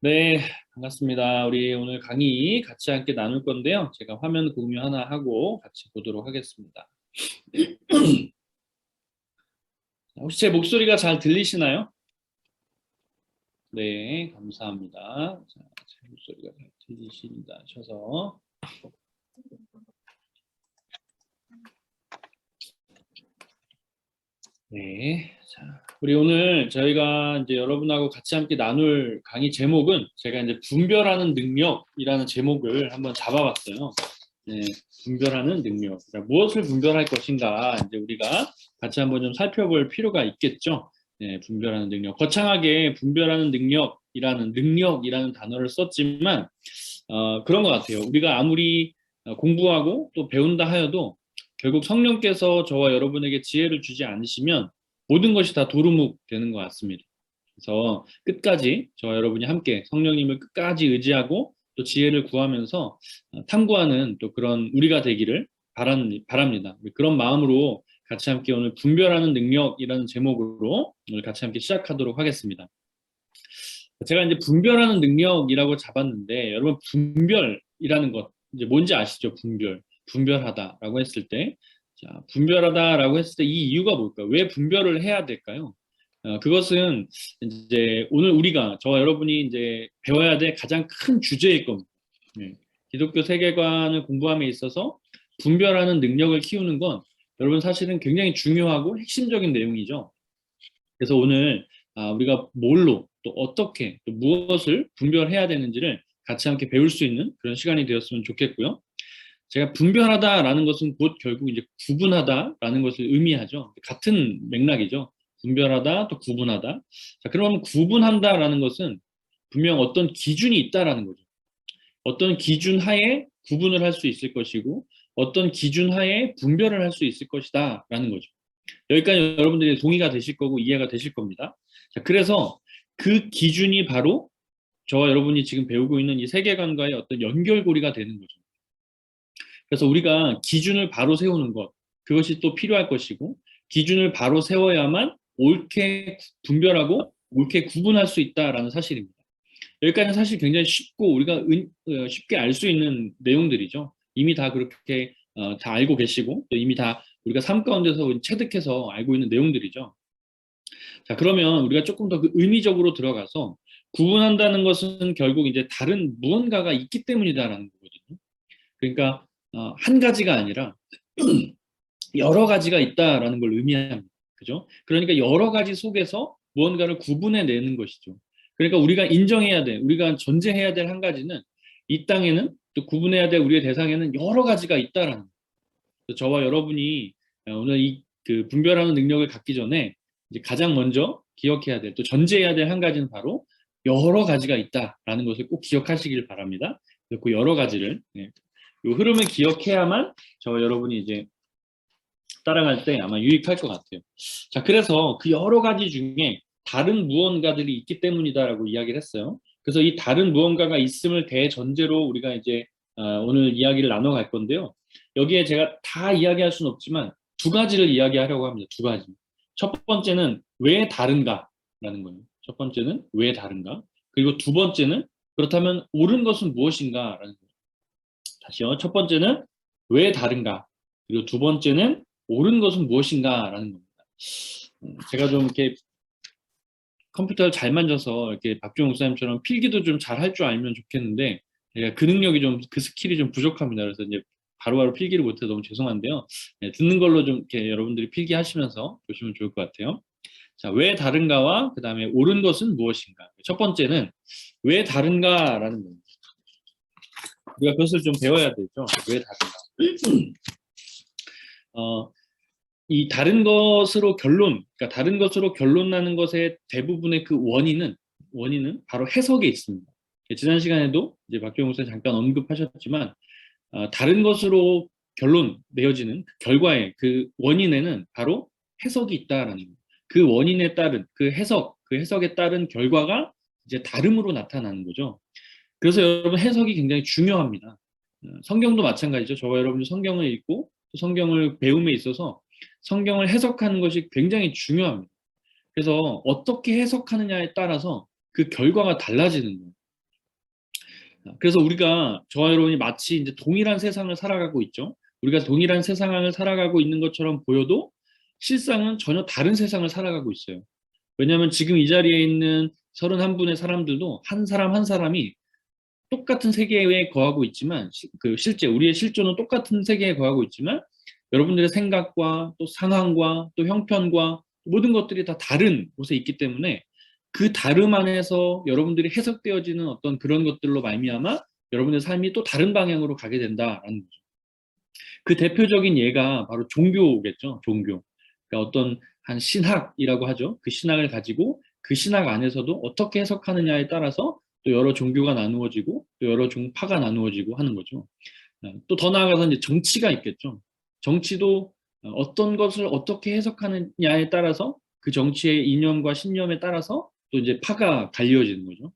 네, 반갑습니다. 우리 오늘 강의 같이 함께 나눌 건데요. 제가 화면 공유 하나 하고 같이 보도록 하겠습니다. 혹시 제 목소리가 잘 들리시나요? 네, 감사합니다. 자, 제 목소리가 잘 들리신다 하셔서. 네, 자, 우리 오늘 저희가 이제 여러분하고 같이 함께 나눌 강의 제목은 제가 이제 분별하는 능력이라는 제목을 한번 잡아봤어요. 네, 분별하는 능력. 그러니까 무엇을 분별할 것인가, 이제 우리가 같이 한번 좀 살펴볼 필요가 있겠죠. 네, 분별하는 능력. 거창하게 분별하는 능력이라는 단어를 썼지만, 그런 것 같아요. 우리가 아무리 공부하고 또 배운다 하여도 결국 성령께서 저와 여러분에게 지혜를 주지 않으시면 모든 것이 다 도루묵 되는 것 같습니다. 그래서 끝까지 저와 여러분이 함께 성령님을 끝까지 의지하고 또 지혜를 구하면서 탐구하는 또 그런 우리가 되기를 바랍니다. 그런 마음으로 같이 함께 오늘 분별하는 능력이라는 제목으로 오늘 같이 함께 시작하도록 하겠습니다. 제가 이제 분별하는 능력이라고 잡았는데 여러분 분별이라는 것 이제 뭔지 아시죠? 분별하다라고 했을 때 자, 분별하다라고 했을 때 이 이유가 뭘까요? 왜 분별을 해야 될까요? 그것은 이제 오늘 우리가 저와 여러분이 이제 배워야 될 가장 큰 주제일 겁니다. 네. 기독교 세계관을 공부함에 있어서 분별하는 능력을 키우는 건 여러분 사실은 굉장히 중요하고 핵심적인 내용이죠. 그래서 오늘 우리가 뭘로 또 어떻게 또 무엇을 분별해야 되는지를 같이 함께 배울 수 있는 그런 시간이 되었으면 좋겠고요. 제가 분별하다라는 것은 곧 결국 이제 구분하다라는 것을 의미하죠. 같은 맥락이죠. 분별하다 또 구분하다. 자, 그러면 구분한다라는 것은 분명 어떤 기준이 있다라는 거죠. 어떤 기준 하에 구분을 할 수 있을 것이고 어떤 기준 하에 분별을 할 수 있을 것이다라는 거죠. 여기까지 여러분들이 동의가 되실 거고 이해가 되실 겁니다. 자, 그래서 그 기준이 바로 저와 여러분이 지금 배우고 있는 이 세계관과의 어떤 연결고리가 되는 거죠. 그래서 우리가 기준을 바로 세우는 것, 그것이 또 필요할 것이고, 기준을 바로 세워야만 옳게 분별하고 옳게 구분할 수 있다라는 사실입니다. 여기까지는 사실 굉장히 쉽고 우리가 쉽게 알 수 있는 내용들이죠. 이미 다 그렇게 다 알고 계시고 또 이미 다 우리가 삶 가운데서 체득해서 알고 있는 내용들이죠. 자, 그러면 우리가 조금 더 그 의미적으로 들어가서 구분한다는 것은 결국 이제 다른 무언가가 있기 때문이다라는 거거든요. 그러니까 한 가지가 아니라 여러 가지가 있다라는 걸 의미합니다. 그죠? 그러니까 여러 가지 속에서 무언가를 구분해 내는 것이죠. 그러니까 우리가 인정해야 돼, 우리가 전제해야 될 한 가지는 이 땅에는 또 구분해야 될 우리의 대상에는 여러 가지가 있다라는 거예요. 저와 여러분이 오늘 이 그 분별하는 능력을 갖기 전에 이제 가장 먼저 기억해야 될, 또 전제해야 될 한 가지는 바로 여러 가지가 있다라는 것을 꼭 기억하시길 바랍니다. 그 여러 가지를 이 흐름을 기억해야만 저와 여러분이 이제 따라갈 때 아마 유익할 것 같아요. 자, 그래서 그 여러 가지 중에 다른 무언가들이 있기 때문이다라고 이야기를 했어요. 그래서 이 다른 무언가가 있음을 대전제로 우리가 이제 오늘 이야기를 나눠갈 건데요. 여기에 제가 다 이야기할 수는 없지만 두 가지를 이야기하려고 합니다. 두 가지. 첫 번째는 왜 다른가라는 거예요. 첫 번째는 왜 다른가? 그리고 두 번째는 그렇다면 옳은 것은 무엇인가라는 거예요. 다시요. 첫 번째는 왜 다른가? 그리고 두 번째는 옳은 것은 무엇인가라는 겁니다. 제가 좀 이렇게 컴퓨터를 잘 만져서 이렇게 박주영 목사님처럼 필기도 좀 잘 할 줄 알면 좋겠는데 제가 그 능력이 좀 그 스킬이 좀 부족합니다. 그래서 이제 바로바로 필기를 못해서 너무 죄송한데요. 네, 듣는 걸로 좀 이렇게 여러분들이 필기하시면서 보시면 좋을 것 같아요. 자, 왜 다른가와 그 다음에 옳은 것은 무엇인가? 첫 번째는 왜 다른가라는 겁니다. 우리가 그것을 좀 배워야 되죠. 왜 다른가? 어, 이 다른 것으로 그러니까 다른 것으로 결론 나는 것의 대부분의 그 원인은 바로 해석에 있습니다. 지난 시간에도 이제 박경호 목사님 잠깐 언급하셨지만, 다른 것으로 결론 내어지는 그 결과의 그 원인에는 바로 해석이 있다라는 거예요. 그 원인에 따른 그 해석에 따른 결과가 이제 다름으로 나타나는 거죠. 그래서 여러분 해석이 굉장히 중요합니다. 성경도 마찬가지죠. 저와 여러분이 성경을 읽고 또 성경을 배움에 있어서 성경을 해석하는 것이 굉장히 중요합니다. 그래서 어떻게 해석하느냐에 따라서 그 결과가 달라지는 거예요. 그래서 우리가 저와 여러분이 마치 이제 동일한 세상을 살아가고 있죠. 우리가 동일한 세상을 살아가고 있는 것처럼 보여도 실상은 전혀 다른 세상을 살아가고 있어요. 왜냐하면 지금 이 자리에 있는 31분의 사람들도 한 사람 한 사람이 똑같은 세계에 거하고 있지만 그 실제 우리의 실존은 똑같은 세계에 거하고 있지만 여러분들의 생각과 또 상황과 또 형편과 모든 것들이 다 다른 곳에 있기 때문에 그 다름 안에서 여러분들이 해석되어지는 어떤 그런 것들로 말미암아 여러분의 삶이 또 다른 방향으로 가게 된다라는 거죠. 그 대표적인 예가 바로 종교겠죠. 종교. 그러니까 어떤 한 신학이라고 하죠. 그 신학을 가지고 그 신학 안에서도 어떻게 해석하느냐에 따라서 또 여러 종교가 나누어지고 또 여러 종파가 나누어지고 하는 거죠. 또 더 나아가서 이제 정치가 있겠죠. 정치도 어떤 것을 어떻게 해석하느냐에 따라서 그 정치의 이념과 신념에 따라서 또 이제 파가 갈려지는 거죠.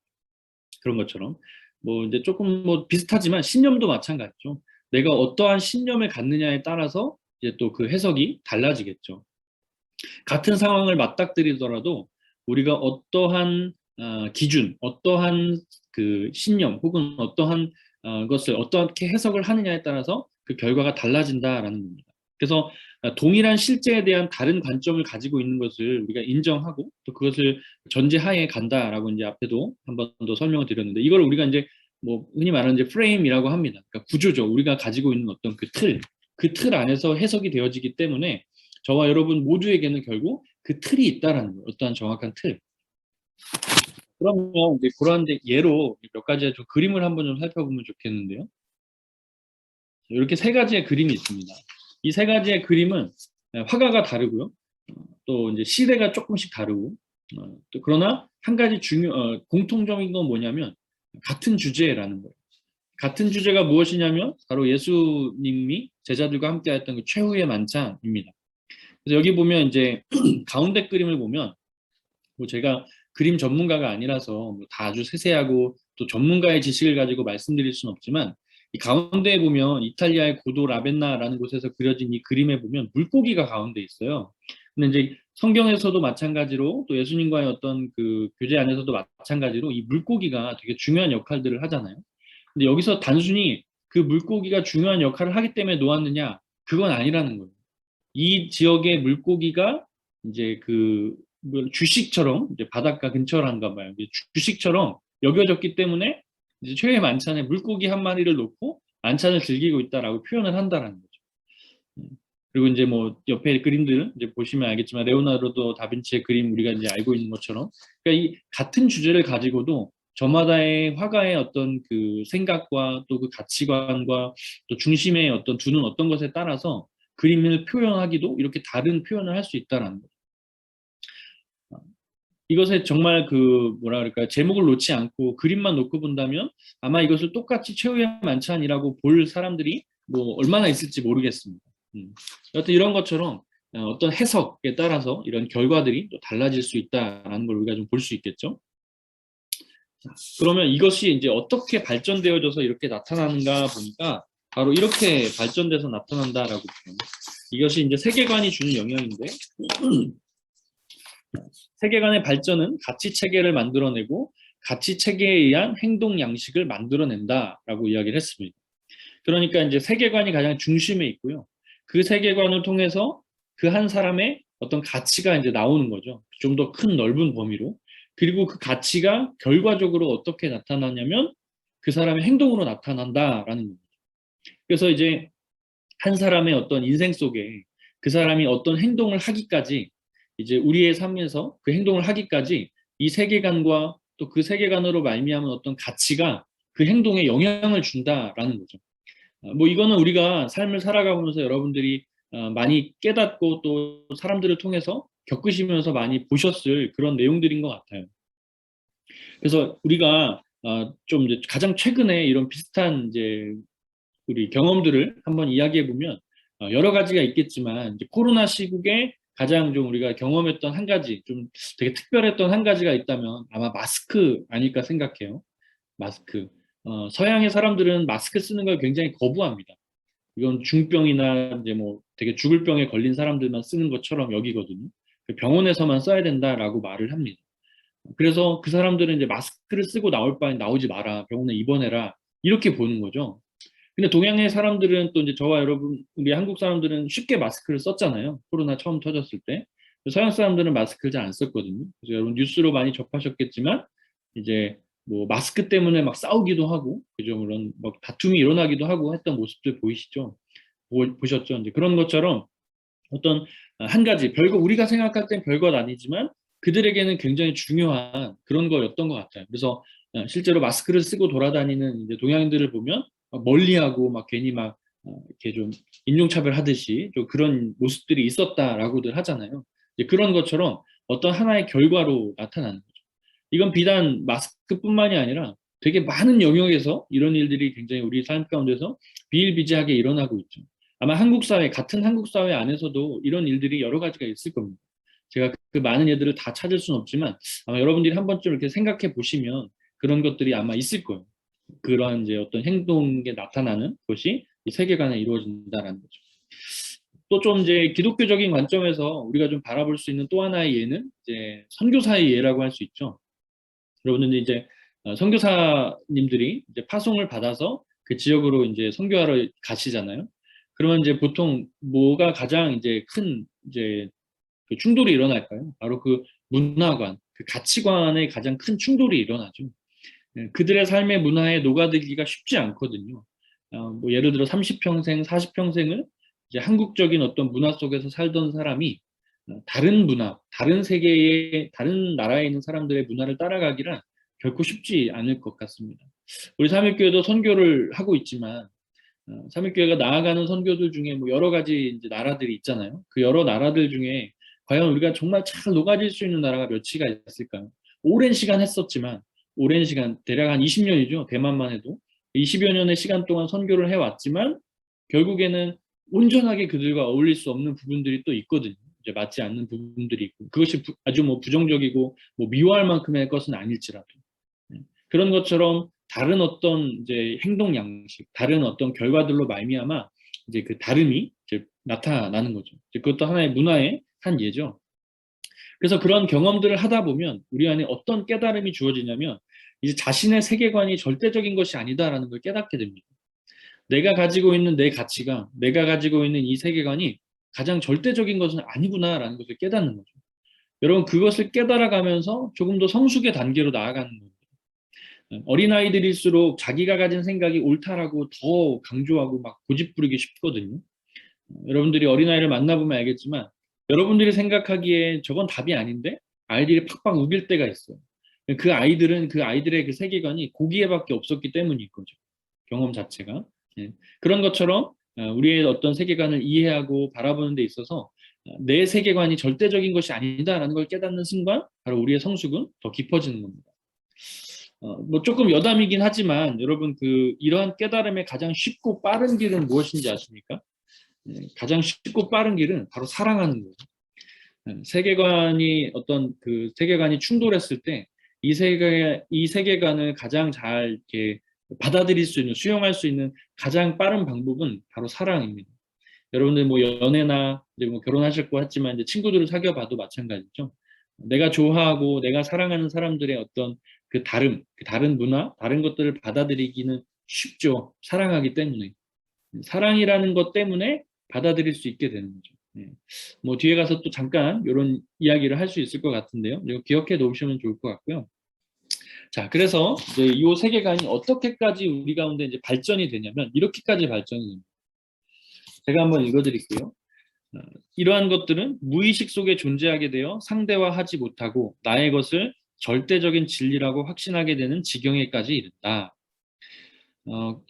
그런 것처럼 뭐 이제 조금 뭐 비슷하지만 신념도 마찬가지죠. 내가 어떠한 신념을 갖느냐에 따라서 이제 또 그 해석이 달라지겠죠. 같은 상황을 맞닥뜨리더라도 우리가 어떠한 기준, 어떠한 그 신념 혹은 어떠한 것을 어떻게 해석을 하느냐에 따라서 그 결과가 달라진다라는 겁니다. 그래서 동일한 실제에 대한 다른 관점을 가지고 있는 것을 우리가 인정하고 또 그것을 전제하에 간다라고 이제 앞에도 한 번 더 설명을 드렸는데 이걸 우리가 이제 뭐 흔히 말하는 이제 프레임이라고 합니다. 그러니까 구조죠. 우리가 가지고 있는 어떤 그 틀 안에서 해석이 되어지기 때문에 저와 여러분 모두에게는 결국 그 틀이 있다라는 거예요. 어떠한 정확한 틀. 그러면 이제 그런 예로 몇 가지의 좀 그림을 한번 좀 살펴보면 좋겠는데요. 이렇게 세 가지의 그림이 있습니다. 이 세 가지의 그림은 화가가 다르고요. 또 이제 시대가 조금씩 다르고 또 그러나 한 가지 공통점인 건 뭐냐면 같은 주제라는 거예요. 같은 주제가 무엇이냐면 바로 예수님이 제자들과 함께 했던 그 최후의 만찬입니다. 그래서 여기 보면 이제 가운데 그림을 보면 뭐 제가 그림 전문가가 아니라서 뭐다 아주 세세하고 또 전문가의 지식을 가지고 말씀드릴 수는 없지만 이 가운데에 보면 이탈리아의 고도 라벤나라는 곳에서 그려진 이 그림에 보면 물고기가 가운데 있어요. 근데 이제 성경에서도 마찬가지로 또 예수님과의 어떤 그 교제 안에서도 마찬가지로 이 물고기가 되게 중요한 역할들을 하잖아요. 근데 여기서 단순히 그 물고기가 중요한 역할을 하기 때문에 놓았느냐? 그건 아니라는 거예요. 이 지역의 물고기가 이제 뭐 주식처럼 이제 바닷가 근처란가 봐요. 주식처럼 여겨졌기 때문에 이제 최후의 만찬에 물고기 한 마리를 놓고 만찬을 즐기고 있다라고 표현을 한다라는 거죠. 음. 그리고 이제 뭐 옆에 그림들 이제 보시면 알겠지만 레오나르도 다빈치의 그림 우리가 이제 알고 있는 것처럼 그러니까 이 같은 주제를 가지고도 저마다의 화가의 어떤 그 생각과 또 그 가치관과 또 중심의 어떤 두는 어떤 것에 따라서 그림을 표현하기도 이렇게 다른 표현을 할 수 있다라는 거죠. 이것에 정말 그 뭐라 그럴까요? 제목을 놓지 않고 그림만 놓고 본다면 아마 이것을 똑같이 최후의 만찬이라고 볼 사람들이 뭐 얼마나 있을지 모르겠습니다. 여하튼 이런 것처럼 어떤 해석에 따라서 이런 결과들이 또 달라질 수 있다라는 걸 우리가 좀 볼 수 있겠죠. 자, 그러면 이것이 이제 어떻게 발전되어져서 이렇게 나타나는가 보니까 바로 이렇게 발전돼서 나타난다라고 봐요. 이것이 이제 세계관이 주는 영향인데 세계관의 발전은 가치 체계를 만들어내고 가치 체계에 의한 행동 양식을 만들어낸다라고 이야기를 했습니다. 그러니까 이제 세계관이 가장 중심에 있고요. 그 세계관을 통해서 그 한 사람의 어떤 가치가 이제 나오는 거죠. 좀 더 큰 넓은 범위로. 그리고 그 가치가 결과적으로 어떻게 나타나냐면 그 사람의 행동으로 나타난다라는 겁니다. 그래서 이제 한 사람의 어떤 인생 속에 그 사람이 어떤 행동을 하기까지 이제 우리의 삶에서 그 행동을 하기까지 이 세계관과 또 그 세계관으로 말미암은 어떤 가치가 그 행동에 영향을 준다라는 거죠. 뭐 이거는 우리가 삶을 살아가면서 여러분들이 많이 깨닫고 또 사람들을 통해서 겪으시면서 많이 보셨을 그런 내용들인 것 같아요. 그래서 우리가 좀 이제 가장 최근에 이런 비슷한 이제 우리 경험들을 한번 이야기해 보면 여러 가지가 있겠지만 이제 코로나 시국에 가장 좀 우리가 경험했던 한 가지 좀 되게 특별했던 한 가지가 있다면 아마 마스크 아닐까 생각해요. 마스크. 서양의 사람들은 마스크 쓰는 걸 굉장히 거부합니다. 이건 중병이나 이제 뭐 되게 죽을 병에 걸린 사람들만 쓰는 것처럼 여기거든요. 병원에서만 써야 된다라고 말을 합니다. 그래서 그 사람들은 이제 마스크를 쓰고 나올 바엔 나오지 마라. 병원에 입원해라. 이렇게 보는 거죠. 근데 동양의 사람들은 또 이제 저와 여러분, 우리 한국 사람들은 쉽게 마스크를 썼잖아요. 코로나 처음 터졌을 때. 서양 사람들은 마스크를 잘 안 썼거든요. 그래서 여러분 뉴스로 많이 접하셨겠지만, 이제 뭐 마스크 때문에 막 싸우기도 하고, 그죠? 물론 막 다툼이 일어나기도 하고 했던 모습들 보이시죠? 보셨죠? 이제 그런 것처럼 어떤 한 가지 별거 우리가 생각할 땐 별것 아니지만 그들에게는 굉장히 중요한 그런 거였던 것 같아요. 그래서 실제로 마스크를 쓰고 돌아다니는 이제 동양인들을 보면 멀리하고 막 괜히 막 이렇게 좀 인종차별 하듯이 좀 그런 모습들이 있었다라고들 하잖아요. 이제 그런 것처럼 어떤 하나의 결과로 나타나는 거죠. 이건 비단 마스크뿐만이 아니라 되게 많은 영역에서 이런 일들이 굉장히 우리 삶 가운데서 비일비재하게 일어나고 있죠. 아마 한국 사회, 같은 한국 사회 안에서도 이런 일들이 여러 가지가 있을 겁니다. 제가 그 많은 예들을 다 찾을 수는 없지만 아마 여러분들이 한 번쯤 이렇게 생각해 보시면 그런 것들이 아마 있을 거예요. 그러한 이제 어떤 행동에 나타나는 것이 이 세계관에 이루어진다라는 거죠. 또 좀 이제 기독교적인 관점에서 우리가 좀 바라볼 수 있는 또 하나의 예는 이제 선교사의 예라고 할 수 있죠. 여러분들 이제 선교사님들이 이제 파송을 받아서 그 지역으로 이제 선교하러 가시잖아요. 그러면 이제 보통 뭐가 가장 이제 큰 이제 그 충돌이 일어날까요? 바로 그 문화관, 그 가치관의 가장 큰 충돌이 일어나죠. 그들의 삶의 문화에 녹아들기가 쉽지 않거든요. 뭐 예를 들어 30평생, 40평생을 이제 한국적인 어떤 문화 속에서 살던 사람이 다른 문화, 다른 세계의, 다른 나라에 있는 사람들의 문화를 따라가기란 결코 쉽지 않을 것 같습니다. 우리 삼일교회도 선교를 하고 있지만, 삼일교회가 나아가는 선교들 중에 뭐 여러 가지 이제 나라들이 있잖아요. 그 여러 나라들 중에 과연 우리가 정말 잘 녹아질 수 있는 나라가 몇이가 있을까요? 오랜 시간 했었지만, 오랜 시간, 대략 한 20년이죠. 대만만 해도. 20여 년의 시간 동안 선교를 해왔지만, 결국에는 온전하게 그들과 어울릴 수 없는 부분들이 또 있거든요. 이제 맞지 않는 부분들이 있고, 그것이 아주 뭐 부정적이고, 뭐 미워할 만큼의 것은 아닐지라도. 네. 그런 것처럼 다른 어떤 이제 행동 양식, 다른 어떤 결과들로 말미암아 이제 그 다름이 이제 나타나는 거죠. 이제 그것도 하나의 문화의 한 예죠. 그래서 그런 경험들을 하다 보면 우리 안에 어떤 깨달음이 주어지냐면 이제 자신의 세계관이 절대적인 것이 아니다라는 걸 깨닫게 됩니다. 내가 가지고 있는 내 가치가, 내가 가지고 있는 이 세계관이 가장 절대적인 것은 아니구나라는 것을 깨닫는 거죠. 여러분, 그것을 깨달아가면서 조금 더 성숙의 단계로 나아가는 겁니다. 어린아이들일수록 자기가 가진 생각이 옳다라고 더 강조하고 막 고집부리기 쉽거든요. 여러분들이 어린아이를 만나보면 알겠지만 여러분들이 생각하기에 저건 답이 아닌데 아이들이 팍팍 우길 때가 있어요. 그 아이들은 그 아이들의 그 세계관이 고기에밖에 없었기 때문인 거죠. 경험 자체가. 예. 그런 것처럼 우리의 어떤 세계관을 이해하고 바라보는 데 있어서 내 세계관이 절대적인 것이 아니다라는 걸 깨닫는 순간 바로 우리의 성숙은 더 깊어지는 겁니다. 뭐 조금 여담이긴 하지만 여러분 그 이러한 깨달음의 가장 쉽고 빠른 길은 무엇인지 아십니까? 가장 쉽고 빠른 길은 바로 사랑하는 거예요. 세계관이 어떤 그 세계관이 충돌했을 때 이 세계관을 가장 잘 이렇게 받아들일 수 있는 수용할 수 있는 가장 빠른 방법은 바로 사랑입니다. 여러분들 뭐 연애나 이제 뭐 결혼하셨고 했지만 이제 친구들을 사귀어 봐도 마찬가지죠. 내가 좋아하고 내가 사랑하는 사람들의 어떤 그 다름, 그 다른 문화, 다른 것들을 받아들이기는 쉽죠. 사랑하기 때문에. 사랑이라는 것 때문에 받아들일 수 있게 되는 거죠. 네. 뭐 뒤에 가서 또 잠깐 이런 이야기를 할 수 있을 것 같은데요. 이거 기억해 놓으시면 좋을 것 같고요. 자, 그래서 이제 이 세계관이 어떻게까지 우리 가운데 이제 발전이 되냐면 이렇게까지 발전이 됩니다. 제가 한번 읽어드릴게요. 이러한 것들은 무의식 속에 존재하게 되어 상대화하지 못하고 나의 것을 절대적인 진리라고 확신하게 되는 지경에까지 이른다. 어,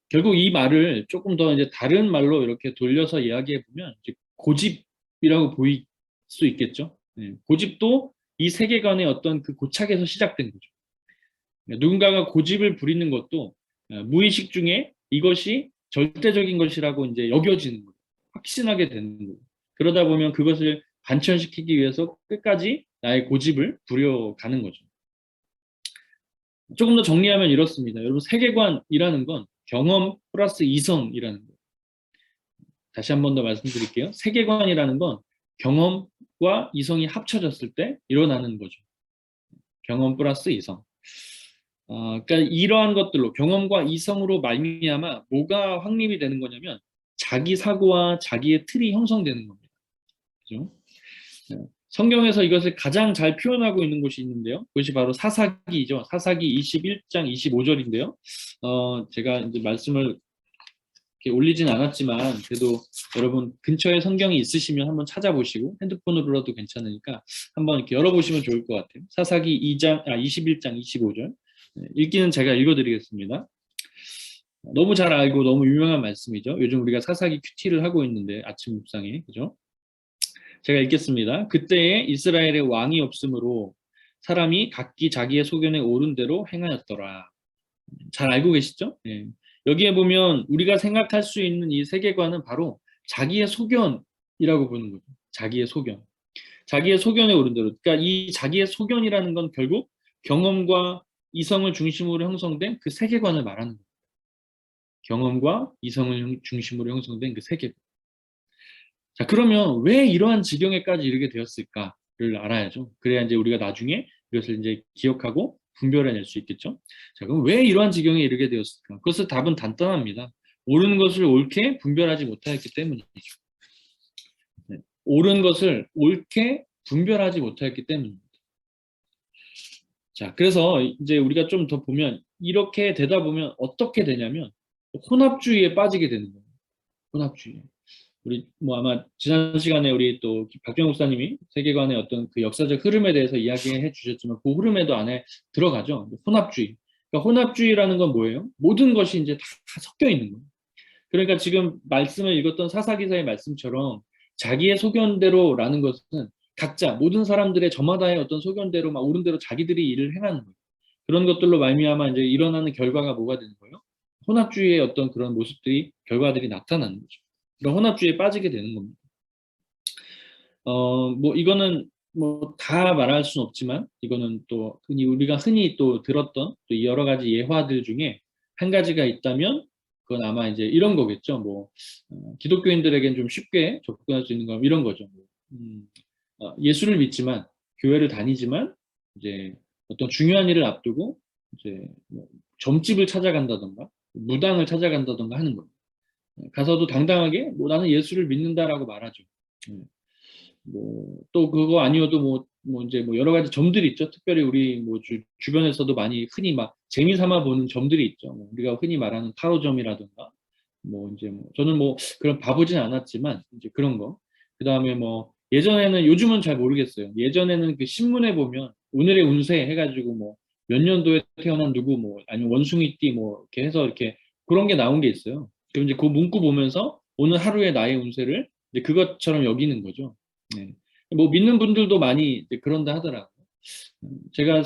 결국 이 말을 조금 더 이제 다른 말로 이렇게 돌려서 이야기해 보면 고집이라고 보일 수 있겠죠. 네, 고집도 이 세계관의 어떤 그 고착에서 시작된 거죠. 누군가가 고집을 부리는 것도 무의식 중에 이것이 절대적인 것이라고 이제 여겨지는 거예요. 확신하게 되는 거예요. 그러다 보면 그것을 관철시키기 위해서 끝까지 나의 고집을 부려가는 거죠. 조금 더 정리하면 이렇습니다. 여러분, 세계관이라는 건 경험 플러스 이성이라는 거예요. 다시 한 번 더 말씀드릴게요. 세계관이라는 건 경험과 이성이 합쳐졌을 때 일어나는 거죠. 경험 플러스 이성. 그러니까 이러한 것들로 경험과 이성으로 말미암아 뭐가 확립이 되는 거냐면 자기 사고와 자기의 틀이 형성되는 겁니다. 그죠? 네. 성경에서 이것을 가장 잘 표현하고 있는 곳이 있는데요. 그것이 바로 사사기죠. 사사기 21장 25절인데요. 제가 이제 말씀을 이렇게 올리진 않았지만 그래도 여러분 근처에 성경이 있으시면 한번 찾아보시고 핸드폰으로라도 괜찮으니까 한번 이렇게 열어보시면 좋을 것 같아요. 사사기 21장 25절. 읽기는 제가 읽어드리겠습니다. 너무 잘 알고 너무 유명한 말씀이죠. 요즘 우리가 사사기 큐티를 하고 있는데 아침 묵상에 그죠? 제가 읽겠습니다. 그때에 이스라엘의 왕이 없으므로 사람이 각기 자기의 소견에 옳은 대로 행하였더라. 잘 알고 계시죠? 예. 여기에 보면 우리가 생각할 수 있는 이 세계관은 바로 자기의 소견이라고 보는 거죠. 자기의 소견. 자기의 소견에 오른 대로. 그러니까 이 자기의 소견이라는 건 결국 경험과 이성을 중심으로 형성된 그 세계관을 말하는 거예요. 경험과 이성을 중심으로 형성된 그 세계관. 자, 그러면 왜 이러한 지경에까지 이르게 되었을까를 알아야죠. 그래야 이제 우리가 나중에 이것을 이제 기억하고 분별해낼 수 있겠죠. 자, 그럼 왜 이러한 지경에 이르게 되었을까? 그것은 답은 간단합니다. 옳은 것을 옳게 분별하지 못하였기 때문이죠. 네. 옳은 것을 옳게 분별하지 못하였기 때문입니다. 자, 그래서 이제 우리가 좀 더 보면 이렇게 되다 보면 어떻게 되냐면 혼합주의에 빠지게 되는 거예요. 혼합주의. 우리 뭐 아마 지난 시간에 우리 또 박경 목사님이 세계관의 어떤 그 역사적 흐름에 대해서 이야기해 주셨지만 그 흐름에도 안에 들어가죠. 혼합주의. 그러니까 혼합주의라는 건 뭐예요? 모든 것이 이제 다 섞여 있는 거예요. 그러니까 지금 말씀을 읽었던 사사기사의 말씀처럼 자기의 소견대로라는 것은 각자 모든 사람들의 저마다의 어떤 소견대로 막 옳은 대로 자기들이 일을 행하는 거예요. 그런 것들로 말미암아 이제 일어나는 결과가 뭐가 되는 거예요? 혼합주의의 어떤 그런 모습들이 결과들이 나타나는 거죠. 이런 혼합주의에 빠지게 되는 겁니다. 뭐 이거는 뭐 다 말할 수는 없지만 이거는 또 우리가 흔히 또 들었던 또 여러 가지 예화들 중에 한 가지가 있다면 그건 아마 이제 이런 거겠죠. 뭐 기독교인들에겐 좀 쉽게 접근할 수 있는 건 이런 거죠. 예수를 믿지만 교회를 다니지만 이제 어떤 중요한 일을 앞두고 이제 뭐 점집을 찾아간다던가 무당을 찾아간다던가 하는 거예요. 가서도 당당하게 뭐 나는 예수를 믿는다라고 말하죠. 뭐또 그거 아니어도 뭐 이제 뭐 여러 가지 점들이 있죠. 특별히 우리 뭐 주변에서도 많이 흔히 막 재미삼아 보는 점들이 있죠. 뭐 우리가 흔히 말하는 타로점이라든가 뭐 이제 뭐 저는 뭐 그런 봐보진 않았지만 이제 그런 거. 그다음에 뭐 예전에는 요즘은 잘 모르겠어요. 예전에는 그 신문에 보면 오늘의 운세 해가지고 뭐 몇 년도에 태어난 누구 뭐 아니면 원숭이띠 뭐 이렇게 해서 이렇게 그런 게 나온 게 있어요. 그럼 이제 그 문구 보면서 오늘 하루의 나의 운세를 이제 그것처럼 여기는 거죠. 네. 뭐 믿는 분들도 많이 이제 그런다 하더라고요. 제가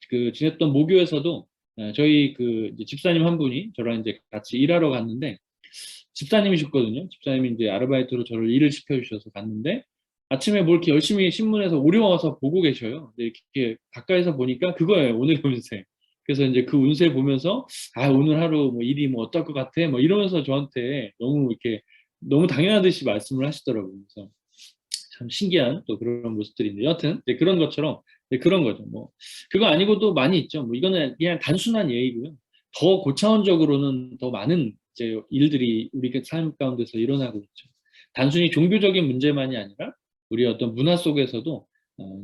그 지냈던 모교에서도 저희 그 이제 집사님 한 분이 저랑 이제 같이 일하러 갔는데 집사님이셨거든요. 집사님이 이제 아르바이트로 저를 일을 시켜주셔서 갔는데 아침에 뭐 이렇게 열심히 신문에서 오려와서 보고 계셔요. 근데 이렇게 가까이서 보니까 그거예요. 오늘 운세. 그래서 이제 그 운세 보면서 아 오늘 하루 뭐 일이 뭐 어떨 것 같아 뭐 이러면서 저한테 너무 이렇게 너무 당연하듯이 말씀을 하시더라고요. 그래서 참 신기한 또 그런 모습들인데 여하튼 그런 것처럼 그런 거죠. 뭐 그거 아니고도 많이 있죠. 뭐 이거는 그냥 단순한 예이고요. 더 고차원적으로는 더 많은 이제 일들이 우리 삶 가운데서 일어나고 있죠. 단순히 종교적인 문제만이 아니라 우리 어떤 문화 속에서도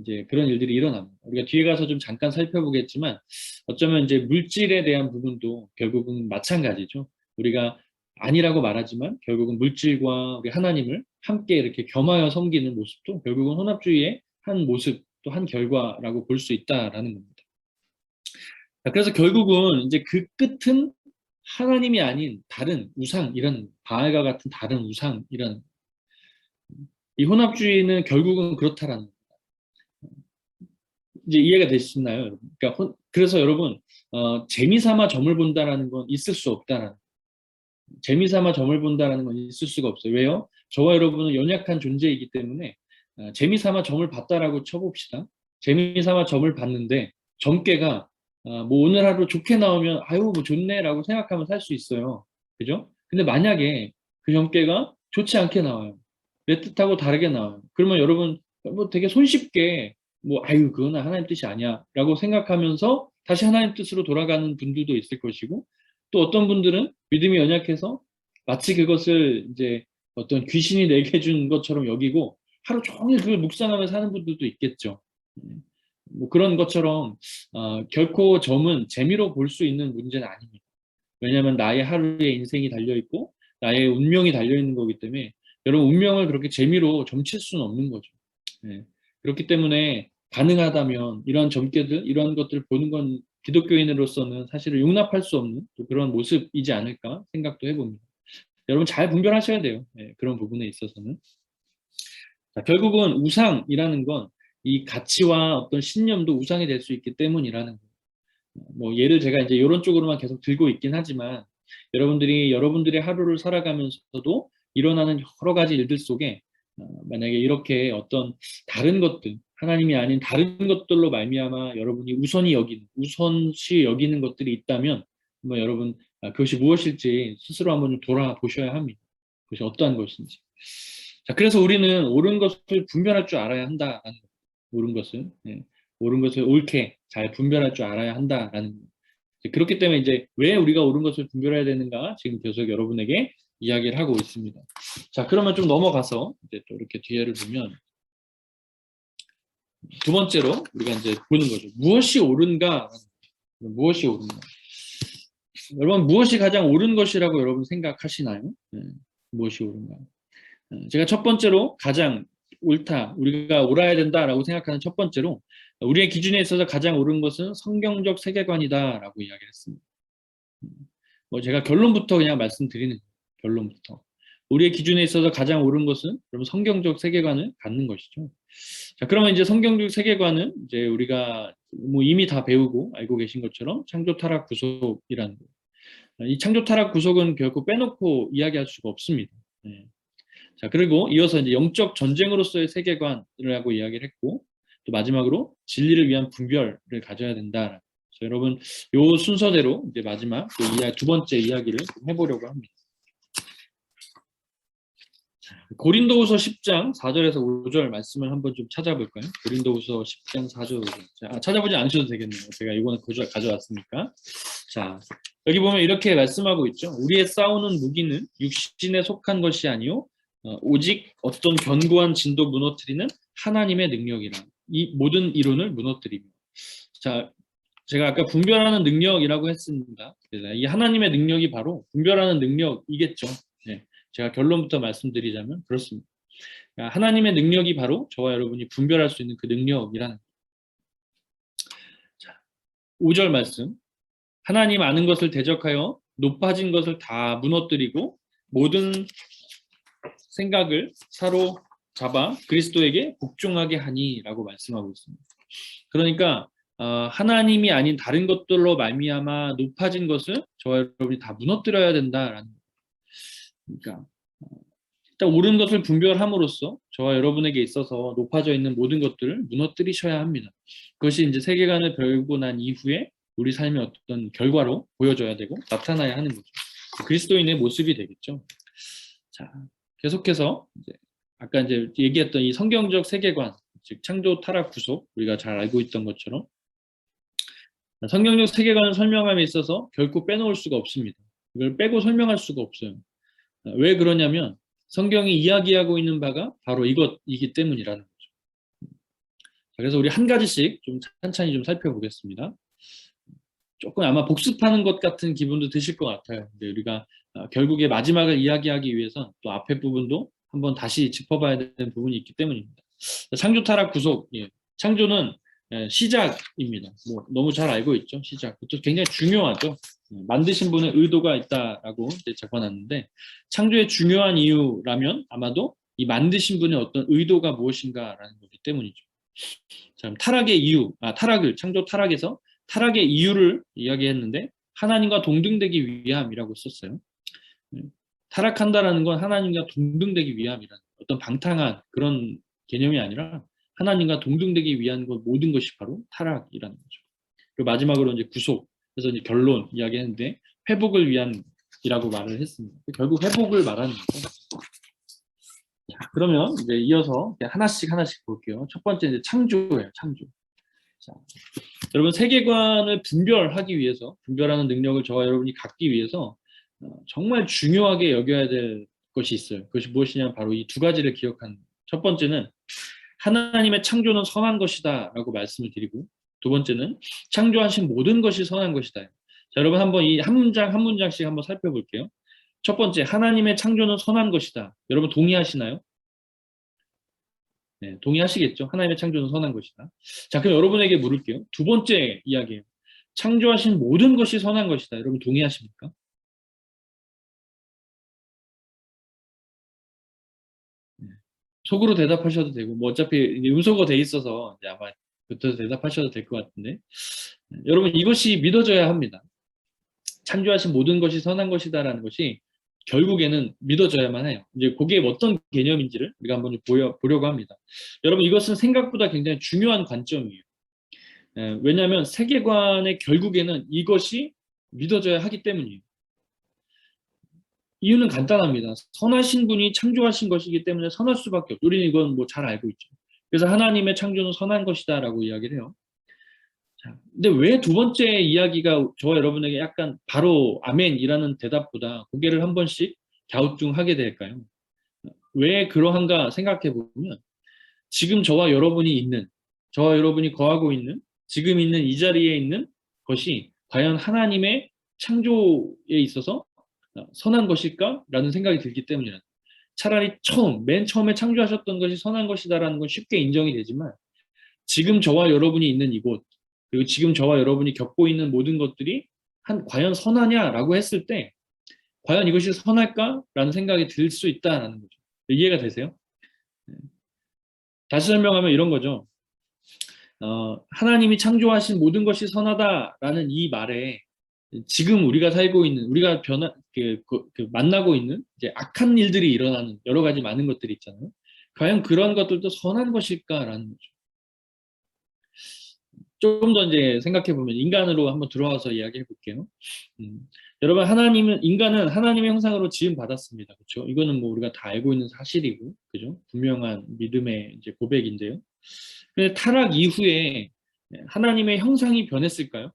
이제 그런 일들이 일어납니다. 우리가 뒤에 가서 좀 잠깐 살펴보겠지만 어쩌면 이제 물질에 대한 부분도 결국은 마찬가지죠. 우리가 아니라고 말하지만 결국은 물질과 우리 하나님을 함께 이렇게 겸하여 섬기는 모습도 결국은 혼합주의의 한 모습 또 한 결과라고 볼 수 있다라는 겁니다. 그래서 결국은 이제 그 끝은 하나님이 아닌 다른 우상 이런 바알과 같은 다른 우상 이런 이 혼합주의는 결국은 그렇다라는 이제 이해가 되시나요, 여러분? 그러니까 그래서 여러분 재미삼아 점을 본다라는 건 있을 수 없다라는 재미삼아 점을 본다라는 건 있을 수가 없어요. 왜요? 저와 여러분은 연약한 존재이기 때문에 재미삼아 점을 봤다라고 쳐봅시다. 재미삼아 점을 봤는데 점괘가 뭐 오늘 하루 좋게 나오면 아유 뭐 좋네라고 생각하면 살 수 있어요. 그죠? 근데 만약에 그 점괘가 좋지 않게 나와요. 내 뜻하고 다르게 나와요. 그러면 여러분 뭐 되게 손쉽게 뭐 아유 그거는 하나님 뜻이 아니야라고 생각하면서 다시 하나님 뜻으로 돌아가는 분들도 있을 것이고 또 어떤 분들은 믿음이 연약해서 마치 그것을 이제 어떤 귀신이 내게 준 것처럼 여기고 하루 종일 그걸 묵상하면서 사는 분들도 있겠죠. 뭐 그런 것처럼 결코 점은 재미로 볼 수 있는 문제는 아닙니다. 왜냐하면 나의 하루의 인생이 달려있고 나의 운명이 달려있는 거기 때문에 여러분 운명을 그렇게 재미로 점칠 수는 없는 거죠. 예. 그렇기 때문에 가능하다면 이러한 점괘들, 이러한 것들을 보는 건 기독교인으로서는 사실은 용납할 수 없는 또 그런 모습이지 않을까 생각도 해봅니다. 여러분 잘 분별하셔야 돼요. 예, 그런 부분에 있어서는. 자, 결국은 우상이라는 건 이 가치와 어떤 신념도 우상이 될 수 있기 때문이라는 거예요. 뭐 예를 제가 이제 이런 쪽으로만 계속 들고 있긴 하지만 여러분들이 여러분들의 하루를 살아가면서도 일어나는 여러 가지 일들 속에 만약에 이렇게 어떤 다른 것들 하나님이 아닌 다른 것들로 말미암아 여러분이 우선시 여기는 것들이 있다면 한번 여러분 그것이 무엇일지 스스로 한번 좀 돌아보셔야 합니다. 그것이 어떠한 것인지. 자, 그래서 우리는 옳은 것을 분별할 줄 알아야 한다라는 거예요. 옳은 것을. 예. 옳은 것을 옳게 잘 분별할 줄 알아야 한다라는 거예요. 그렇기 때문에 이제 왜 우리가 옳은 것을 분별해야 되는가 지금 계속 여러분에게 이야기를 하고 있습니다. 자, 그러면 좀 넘어가서 이제 또 이렇게 뒤에를 보면 두 번째로 우리가 이제 보는 거죠. 무엇이 옳은가? 무엇이 옳은가? 여러분 무엇이 가장 옳은 것이라고 여러분 생각하시나요? 네, 무엇이 옳은가? 제가 첫 번째로 가장 옳다, 우리가 옳아야 된다라고 생각하는 첫 번째로 우리의 기준에 있어서 가장 옳은 것은 성경적 세계관이다라고 이야기를 했습니다. 뭐 제가 결론부터 그냥 말씀드리는 결론부터 우리의 기준에 있어서 가장 옳은 것은 그러면 성경적 세계관을 갖는 것이죠. 자, 그러면 이제 성경적 세계관은 이제 우리가 뭐 이미 다 배우고 알고 계신 것처럼 창조 타락 구속이라는 거예요. 이 창조 타락 구속은 결코 빼놓고 이야기할 수가 없습니다. 네. 자, 그리고 이어서 이제 영적 전쟁으로서의 세계관이라고 이야기를 했고, 또 마지막으로 진리를 위한 분별을 가져야 된다. 그래서 여러분, 요 순서대로 이제 마지막 두 번째 이야기를 좀 해보려고 합니다. 고린도후서 10장 4절에서 5절 말씀을 한번 좀 찾아볼까요? 고린도후서 10장 4절 5절. 찾아보지 않으셔도 되겠네요. 제가 이번에 가져왔으니까. 자, 여기 보면 이렇게 말씀하고 있죠. 우리의 싸우는 무기는 육신에 속한 것이 아니요 오직 어떤 견고한 진도 무너뜨리는 하나님의 능력이라. 이 모든 이론을 무너뜨리며. 자, 제가 아까 분별하는 능력이라고 했습니다. 이 하나님의 능력이 바로 분별하는 능력이겠죠. 네. 제가 결론부터 말씀드리자면 그렇습니다. 하나님의 능력이 바로 저와 여러분이 분별할 수 있는 그 능력이라는 거예요. 자, 5절 말씀. 하나님 아는 것을 대적하여 높아진 것을 다 무너뜨리고 모든 생각을 사로잡아 그리스도에게 복종하게 하니라고 말씀하고 있습니다. 그러니까 하나님이 아닌 다른 것들로 말미암아 높아진 것을 저와 여러분이 다 무너뜨려야 된다라는 거예요. 그러니까 일단 옳은 것을 분별함으로써 저와 여러분에게 있어서 높아져 있는 모든 것들을 무너뜨리셔야 합니다. 그것이 이제 세계관을 배우고 난 이후에 우리 삶의 어떤 결과로 보여져야 되고 나타나야 하는 거죠. 그리스도인의 모습이 되겠죠. 자, 계속해서 이제 아까 이제 얘기했던 이 성경적 세계관, 즉 창조, 타락, 구속 우리가 잘 알고 있던 것처럼 성경적 세계관을 설명함에 있어서 결코 빼놓을 수가 없습니다. 이걸 빼고 설명할 수가 없어요. 왜 그러냐면 성경이 이야기하고 있는 바가 바로 이것이기 때문이라는 거죠. 그래서 우리 한 가지씩 좀 천천히 좀 살펴보겠습니다. 조금 아마 복습하는 것 같은 기분도 드실 것 같아요. 근데 우리가 결국에 마지막을 이야기하기 위해서 또 앞에 부분도 한번 다시 짚어봐야 되는 부분이 있기 때문입니다. 창조, 타락, 구속. 예. 창조는 시작입니다. 뭐 너무 잘 알고 있죠. 시작. 또 굉장히 중요하죠. 만드신 분의 의도가 있다라고 이제 적어놨는데 창조의 중요한 이유라면 아마도 이 만드신 분의 어떤 의도가 무엇인가라는 거기 때문이죠. 자, 타락의 이유, 창조 타락에서 타락의 이유를 이야기했는데 하나님과 동등되기 위함이라고 썼어요. 타락한다라는 건 하나님과 동등되기 위함이라는 어떤 방탕한 그런 개념이 아니라 하나님과 동등되기 위한 모든 것이 바로 타락이라는 거죠. 그리고 마지막으로 이제 구속, 그래서 이제 결론 이야기했는데 회복을 위한이라고 말을 했습니다. 결국 회복을 말하는 거죠. 그러면 이제 이어서 하나씩 볼게요. 첫 번째 이제 창조예요, 창조. 자, 여러분 세계관을 분별하기 위해서, 분별하는 능력을 저와 여러분이 갖기 위해서 정말 중요하게 여겨야 될 것이 있어요. 그것이 무엇이냐면 바로 이 두 가지를 기억하는 거예요. 첫 번째는 하나님의 창조는 선한 것이다 라고 말씀을 드리고, 두 번째는 창조하신 모든 것이 선한 것이다. 자, 여러분 한번 이 한 문장 한 문장씩 한번 살펴볼게요. 첫 번째, 하나님의 창조는 선한 것이다. 여러분 동의하시나요? 네, 동의하시겠죠? 하나님의 창조는 선한 것이다. 자, 그럼 여러분에게 물을게요. 두 번째 이야기예요. 창조하신 모든 것이 선한 것이다. 여러분 동의하십니까? 네. 속으로 대답하셔도 되고, 뭐 어차피 이제 음소거 돼 있어서 이제 아마 붙어서 대답하셔도 될 것 같은데, 네, 여러분 이것이 믿어져야 합니다. 창조하신 모든 것이 선한 것이다라는 것이 결국에는 믿어져야만 해요. 이제 그게 어떤 개념인지를 우리가 한번 보려고 합니다. 여러분 이것은 생각보다 굉장히 중요한 관점이에요. 왜냐하면 세계관의 결국에는 이것이 믿어져야 하기 때문이에요. 이유는 간단합니다. 선하신 분이 창조하신 것이기 때문에 선할 수밖에 없어요. 우리는 이건 뭐 잘 알고 있죠. 그래서 하나님의 창조는 선한 것이다라고 이야기를 해요. 자, 근데 왜 두 번째 이야기가 저와 여러분에게 약간 바로 아멘이라는 대답보다 고개를 한 번씩 갸우뚱하게 될까요? 왜 그러한가 생각해 보면 지금 저와 여러분이 거하고 있는 지금 있는 이 자리에 있는 것이 과연 하나님의 창조에 있어서 선한 것일까라는 생각이 들기 때문이라. 차라리 맨 처음에 창조하셨던 것이 선한 것이다라는 건 쉽게 인정이 되지만 지금 저와 여러분이 있는 이곳, 그리고 지금 저와 여러분이 겪고 있는 모든 것들이 과연 선하냐라고 했을 때 과연 이것이 선할까라는 생각이 들 수 있다라는 거죠. 이해가 되세요? 다시 설명하면 이런 거죠. 하나님이 창조하신 모든 것이 선하다라는 이 말에 지금 우리가 살고 있는, 우리가 만나고 있는 이제 악한 일들이 일어나는 여러 가지 많은 것들이 있잖아요. 과연 그런 것들도 선한 것일까라는 거죠. 좀 더 이제 생각해 보면 인간으로 한번 들어와서 이야기해 볼게요. 여러분 인간은 하나님의 형상으로 지음 받았습니다. 그렇죠? 이거는 뭐 우리가 다 알고 있는 사실이고, 그죠? 분명한 믿음의 이제 고백인데요. 근데 타락 이후에 하나님의 형상이 변했을까요?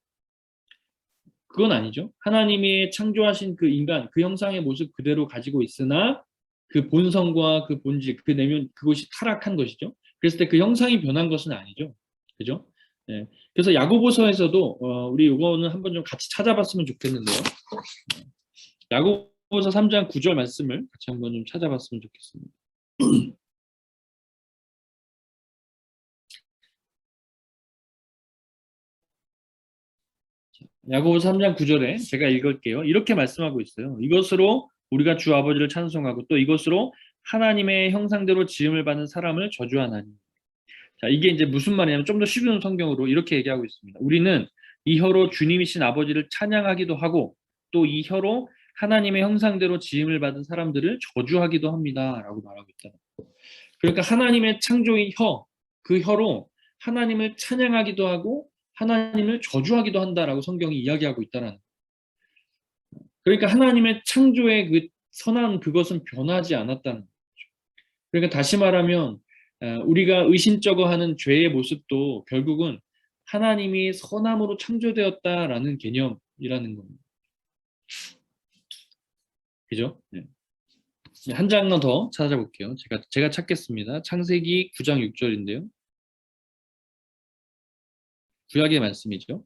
그건 아니죠. 하나님이 창조하신 그 인간, 그 형상의 모습 그대로 가지고 있으나 그 본성과 그 본질, 그 내면 그것이 타락한 것이죠. 그랬을 때 그 형상이 변한 것은 아니죠. 그죠? 네. 그래서 야고보서에서도 우리 이거는 한번 좀 같이 찾아봤으면 좋겠는데요. 야고보서 3장 9절 말씀을 같이 한번 좀 찾아봤으면 좋겠습니다. 야고보서 3장 9절에 제가 읽을게요. 이렇게 말씀하고 있어요. 이것으로 우리가 주 아버지를 찬송하고 또 이것으로 하나님의 형상대로 지음을 받은 사람을 저주하나니. 자, 이게 이제 무슨 말이냐면 좀 더 쉬운 성경으로 이렇게 얘기하고 있습니다. 우리는 이 혀로 주님이신 아버지를 찬양하기도 하고 또 이 혀로 하나님의 형상대로 지음을 받은 사람들을 저주하기도 합니다. 라고 말하고 있다. 그러니까 하나님의 창조의 그 혀로 하나님을 찬양하기도 하고 하나님을 저주하기도 한다라고 성경이 이야기하고 있다는. 그러니까 하나님의 창조의 그 선한 그것은 변하지 않았다는 거죠. 그러니까 다시 말하면 우리가 의심쩍어 하는 죄의 모습도 결국은 하나님이 선함으로 창조되었다라는 개념이라는 겁니다. 그죠? 네. 한 장만 더 찾아볼게요. 제가 찾겠습니다. 창세기 9장 6절인데요. 구약의 말씀이죠.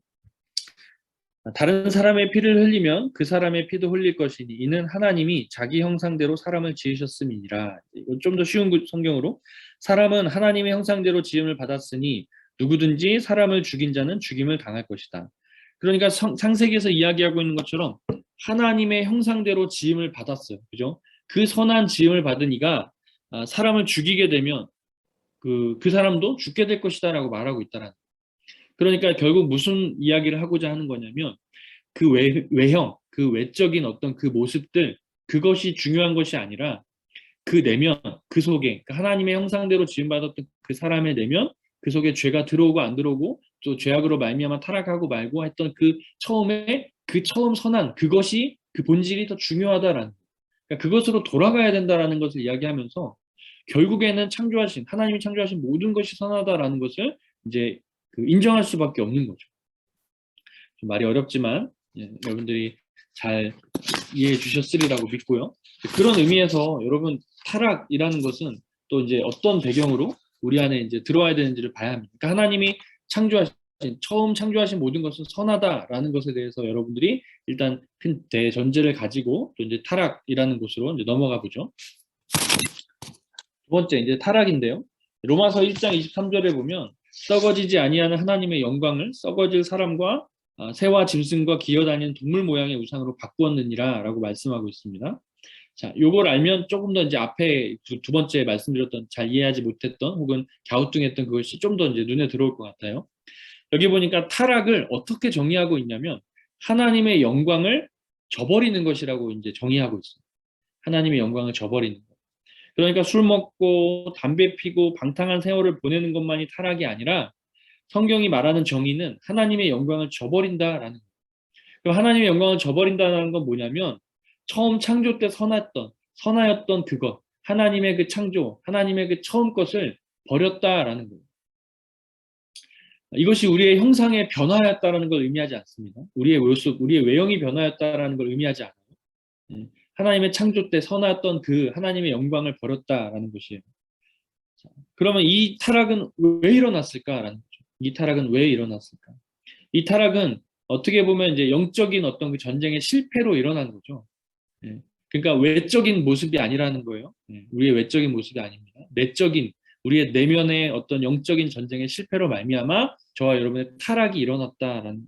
다른 사람의 피를 흘리면 그 사람의 피도 흘릴 것이니 이는 하나님이 자기 형상대로 사람을 지으셨음이니라. 좀 더 쉬운 성경으로 사람은 하나님의 형상대로 지음을 받았으니 누구든지 사람을 죽인 자는 죽임을 당할 것이다. 그러니까 창세기에서 이야기하고 있는 것처럼 하나님의 형상대로 지음을 받았어요. 그죠? 그 선한 지음을 받은 이가 사람을 죽이게 되면 그 사람도 죽게 될 것이다라고 말하고 있다라는. 그러니까 결국 무슨 이야기를 하고자 하는 거냐면 그 외형, 그 외적인 어떤 그 모습들 그것이 중요한 것이 아니라 그 내면, 그 속에 그러니까 하나님의 형상대로 지음받았던 그 사람의 내면 그 속에 죄가 들어오고 안 들어오고 또 죄악으로 말미암아 타락하고 말고 했던 그 처음 선한 그것이 그 본질이 더 중요하다라는 그러니까 그것으로 돌아가야 된다라는 것을 이야기하면서 결국에는 하나님이 창조하신 모든 것이 선하다라는 것을 이제 인정할 수밖에 없는 거죠. 좀 말이 어렵지만 여러분들이 잘 이해해 주셨으리라고 믿고요. 그런 의미에서 여러분 타락이라는 것은 또 이제 어떤 배경으로 우리 안에 이제 들어와야 되는지를 봐야 합니다. 그러니까 하나님이 처음 창조하신 모든 것은 선하다라는 것에 대해서 여러분들이 일단 큰 대전제를 가지고 또 이제 타락이라는 곳으로 이제 넘어가 보죠. 두 번째 이제 타락인데요. 로마서 1장 23절에 보면 썩어지지 아니하는 하나님의 영광을 썩어질 사람과 새와 짐승과 기어다니는 동물 모양의 우상으로 바꾸었느니라라고 말씀하고 있습니다. 자, 요걸 알면 조금 더 이제 앞에 두 번째 말씀드렸던 잘 이해하지 못했던 혹은 갸우뚱했던 그것이 좀 더 이제 눈에 들어올 것 같아요. 여기 보니까 타락을 어떻게 정의하고 있냐면 하나님의 영광을 저버리는 것이라고 이제 정의하고 있습니다. 하나님의 영광을 저버리는 것. 그러니까 술 먹고 담배 피고 방탕한 세월을 보내는 것만이 타락이 아니라 성경이 말하는 정의는 하나님의 영광을 저버린다라는 거예요. 그럼 하나님의 영광을 저버린다는 건 뭐냐면 처음 창조 때 선하였던 그것, 하나님의 그 창조, 하나님의 그 처음 것을 버렸다라는 거예요. 이것이 우리의 형상의 변화였다라는 걸 의미하지 않습니다. 우리의 모습, 우리의 외형이 변화였다라는 걸 의미하지 않아요. 하나님의 창조 때 선하였던 그 하나님의 영광을 버렸다라는 것이에요. 그러면 이 타락은 왜 일어났을까라는 거죠. 이 타락은 왜 일어났을까? 이 타락은 어떻게 보면 이제 영적인 어떤 그 전쟁의 실패로 일어난 거죠. 그러니까 외적인 모습이 아니라는 거예요. 우리의 외적인 모습이 아닙니다. 내적인 우리의 내면의 어떤 영적인 전쟁의 실패로 말미암아 저와 여러분의 타락이 일어났다라는.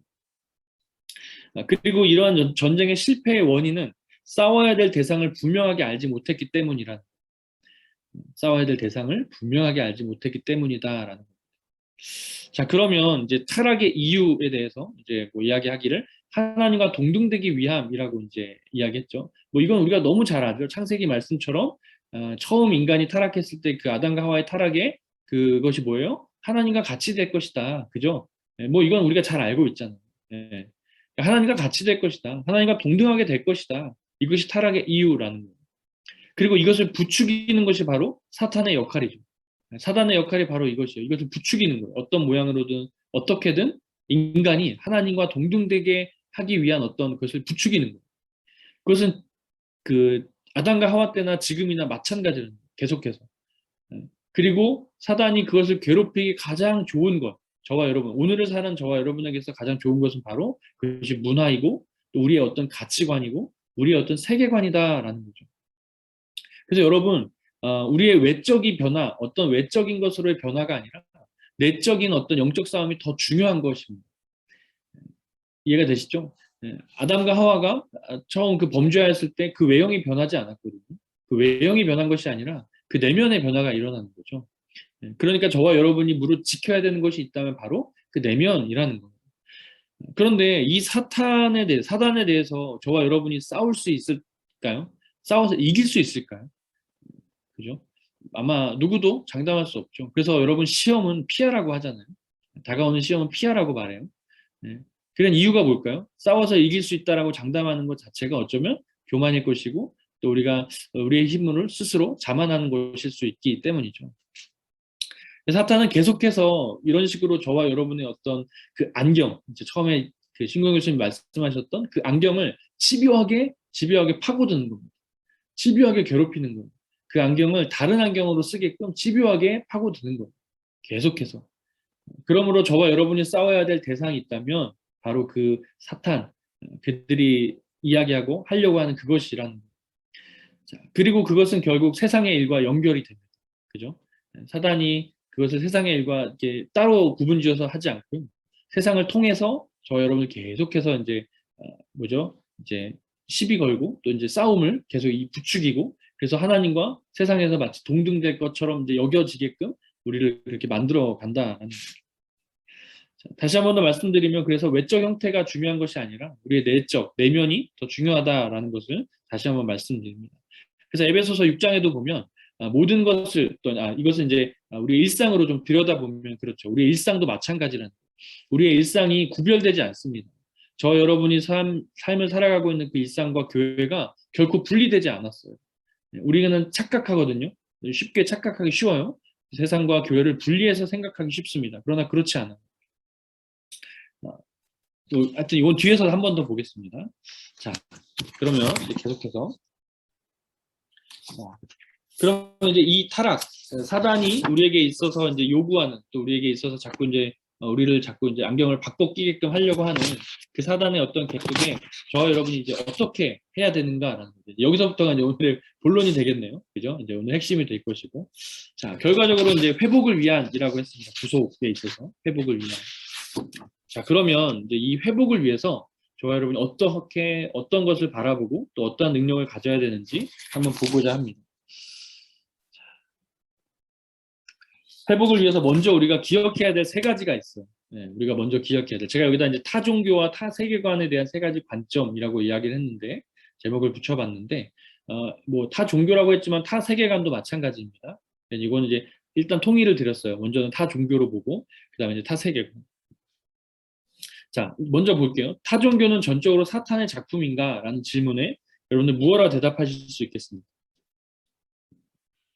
그리고 이러한 전쟁의 실패의 원인은 싸워야 될 대상을 분명하게 알지 못했기 때문이라는. 싸워야 될 대상을 분명하게 알지 못했기 때문이다라는 겁니다. 자, 그러면 이제 타락의 이유에 대해서 이제 뭐 이야기하기를 하나님과 동등되기 위함이라고 이제 이야기했죠. 뭐 이건 우리가 너무 잘 알죠. 창세기 말씀처럼 처음 인간이 타락했을 때 그 아담과 하와의 타락에 그것이 뭐예요? 하나님과 같이 될 것이다. 그죠? 뭐 이건 우리가 잘 알고 있잖아요. 하나님과 같이 될 것이다. 하나님과 동등하게 될 것이다. 이것이 타락의 이유라는 거예요. 그리고 이것을 부추기는 것이 바로 사탄의 역할이죠. 사단의 역할이 바로 이것이에요. 이것을 부추기는 거예요. 어떤 모양으로든 어떻게든 인간이 하나님과 동등되게 하기 위한 어떤 것을 부추기는 거예요. 그것은 그 아담과 하와 때나 지금이나 마찬가지로 계속해서. 그리고 사단이 그것을 괴롭히기 가장 좋은 것, 저와 여러분, 오늘을 사는 저와 여러분에게서 가장 좋은 것은 바로 그것이 문화이고 또 우리의 어떤 가치관이고 우리의 어떤 세계관이다라는 거죠. 그래서 여러분, 우리의 외적인 변화, 어떤 외적인 것으로의 변화가 아니라 내적인 어떤 영적 싸움이 더 중요한 것입니다. 이해가 되시죠? 아담과 하와가 처음 그 범죄하였을 때 그 외형이 변하지 않았거든요. 그 외형이 변한 것이 아니라 그 내면의 변화가 일어나는 거죠. 그러니까 저와 여러분이 무릇 지켜야 되는 것이 있다면 바로 그 내면이라는 거예요. 그런데 이 사단에 대해서 저와 여러분이 싸울 수 있을까요? 싸워서 이길 수 있을까요? 그죠? 아마 누구도 장담할 수 없죠. 그래서 여러분 시험은 피하라고 하잖아요. 다가오는 시험은 피하라고 말해요. 그런 이유가 뭘까요? 싸워서 이길 수 있다라고 장담하는 것 자체가 어쩌면 교만일 것이고 또 우리가 우리의 힘을 스스로 자만하는 것일 수 있기 때문이죠. 사탄은 계속해서 이런 식으로 저와 여러분의 어떤 그 안경, 이제 처음에 그 신공 교수님 말씀하셨던 그 안경을 집요하게 파고드는 겁니다. 집요하게 괴롭히는 거예요. 그 안경을 다른 안경으로 쓰게끔 집요하게 파고드는 거예요. 계속해서. 그러므로 저와 여러분이 싸워야 될 대상이 있다면 바로 그 사탄, 그들이 이야기하고 하려고 하는 그것이라는 거예요. 자, 그리고 그것은 결국 세상의 일과 연결이 됩니다. 그죠? 사단이 그것을 세상의 일과 이렇게 따로 구분지어서 하지 않고 세상을 통해서 저와 여러분을 계속해서 이제 이제 시비 걸고 또 이제 싸움을 계속 부추기고 그래서 하나님과 세상에서 마치 동등될 것처럼 이제 여겨지게끔 우리를 그렇게 만들어 간다라는 거죠. 다시 한 번 더 말씀드리면 그래서 외적 형태가 중요한 것이 아니라 우리의 내면이 더 중요하다라는 것을 다시 한 번 말씀드립니다. 그래서 에베소서 6장에도 보면 모든 것을 또 이것은 이제 우리 일상으로 좀 들여다보면 그렇죠. 우리의 일상도 마찬가지라는 거예요. 우리의 일상이 구별되지 않습니다. 저 여러분이 삶을 살아가고 있는 그 일상과 교회가 결코 분리되지 않았어요. 우리는 착각하거든요. 쉽게 착각하기 쉬워요. 세상과 교회를 분리해서 생각하기 쉽습니다. 그러나 그렇지 않아요. 하여튼 이건 뒤에서 한 번 더 보겠습니다. 자, 그러면 이제 계속해서 그럼 이제 이 타락, 사단이 우리에게 있어서 이제 요구하는, 또 우리에게 있어서 자꾸 이제 우리를 자꾸 이제 안경을 바꿔 끼게끔 하려고 하는 그 사단의 어떤 계획에 저와 여러분이 이제 어떻게 해야 되는가라는 거죠. 여기서부터가 이제 오늘의 본론이 되겠네요. 그죠? 이제 오늘 핵심이 될 것이고. 자, 결과적으로 이제 회복을 위한이라고 했습니다. 구속에 있어서 회복을 위한. 자, 그러면 이제 이 회복을 위해서 저와 여러분이 어떻게, 어떤 것을 바라보고 또 어떠한 능력을 가져야 되는지 한번 보고자 합니다. 회복을 위해서 먼저 우리가 기억해야 될 세 가지가 있어요. 네, 우리가 먼저 기억해야 될. 제가 여기다 이제 타 종교와 타 세계관에 대한 세 가지 관점이라고 이야기를 했는데, 제목을 붙여봤는데, 뭐 타 종교라고 했지만 타 세계관도 마찬가지입니다. 이거는 이제 일단 통일을 드렸어요. 먼저는 타 종교로 보고, 그 다음에 이제 타 세계관. 자, 먼저 볼게요. 타 종교는 전적으로 사탄의 작품인가? 라는 질문에 여러분들 무엇라 대답하실 수 있겠습니까?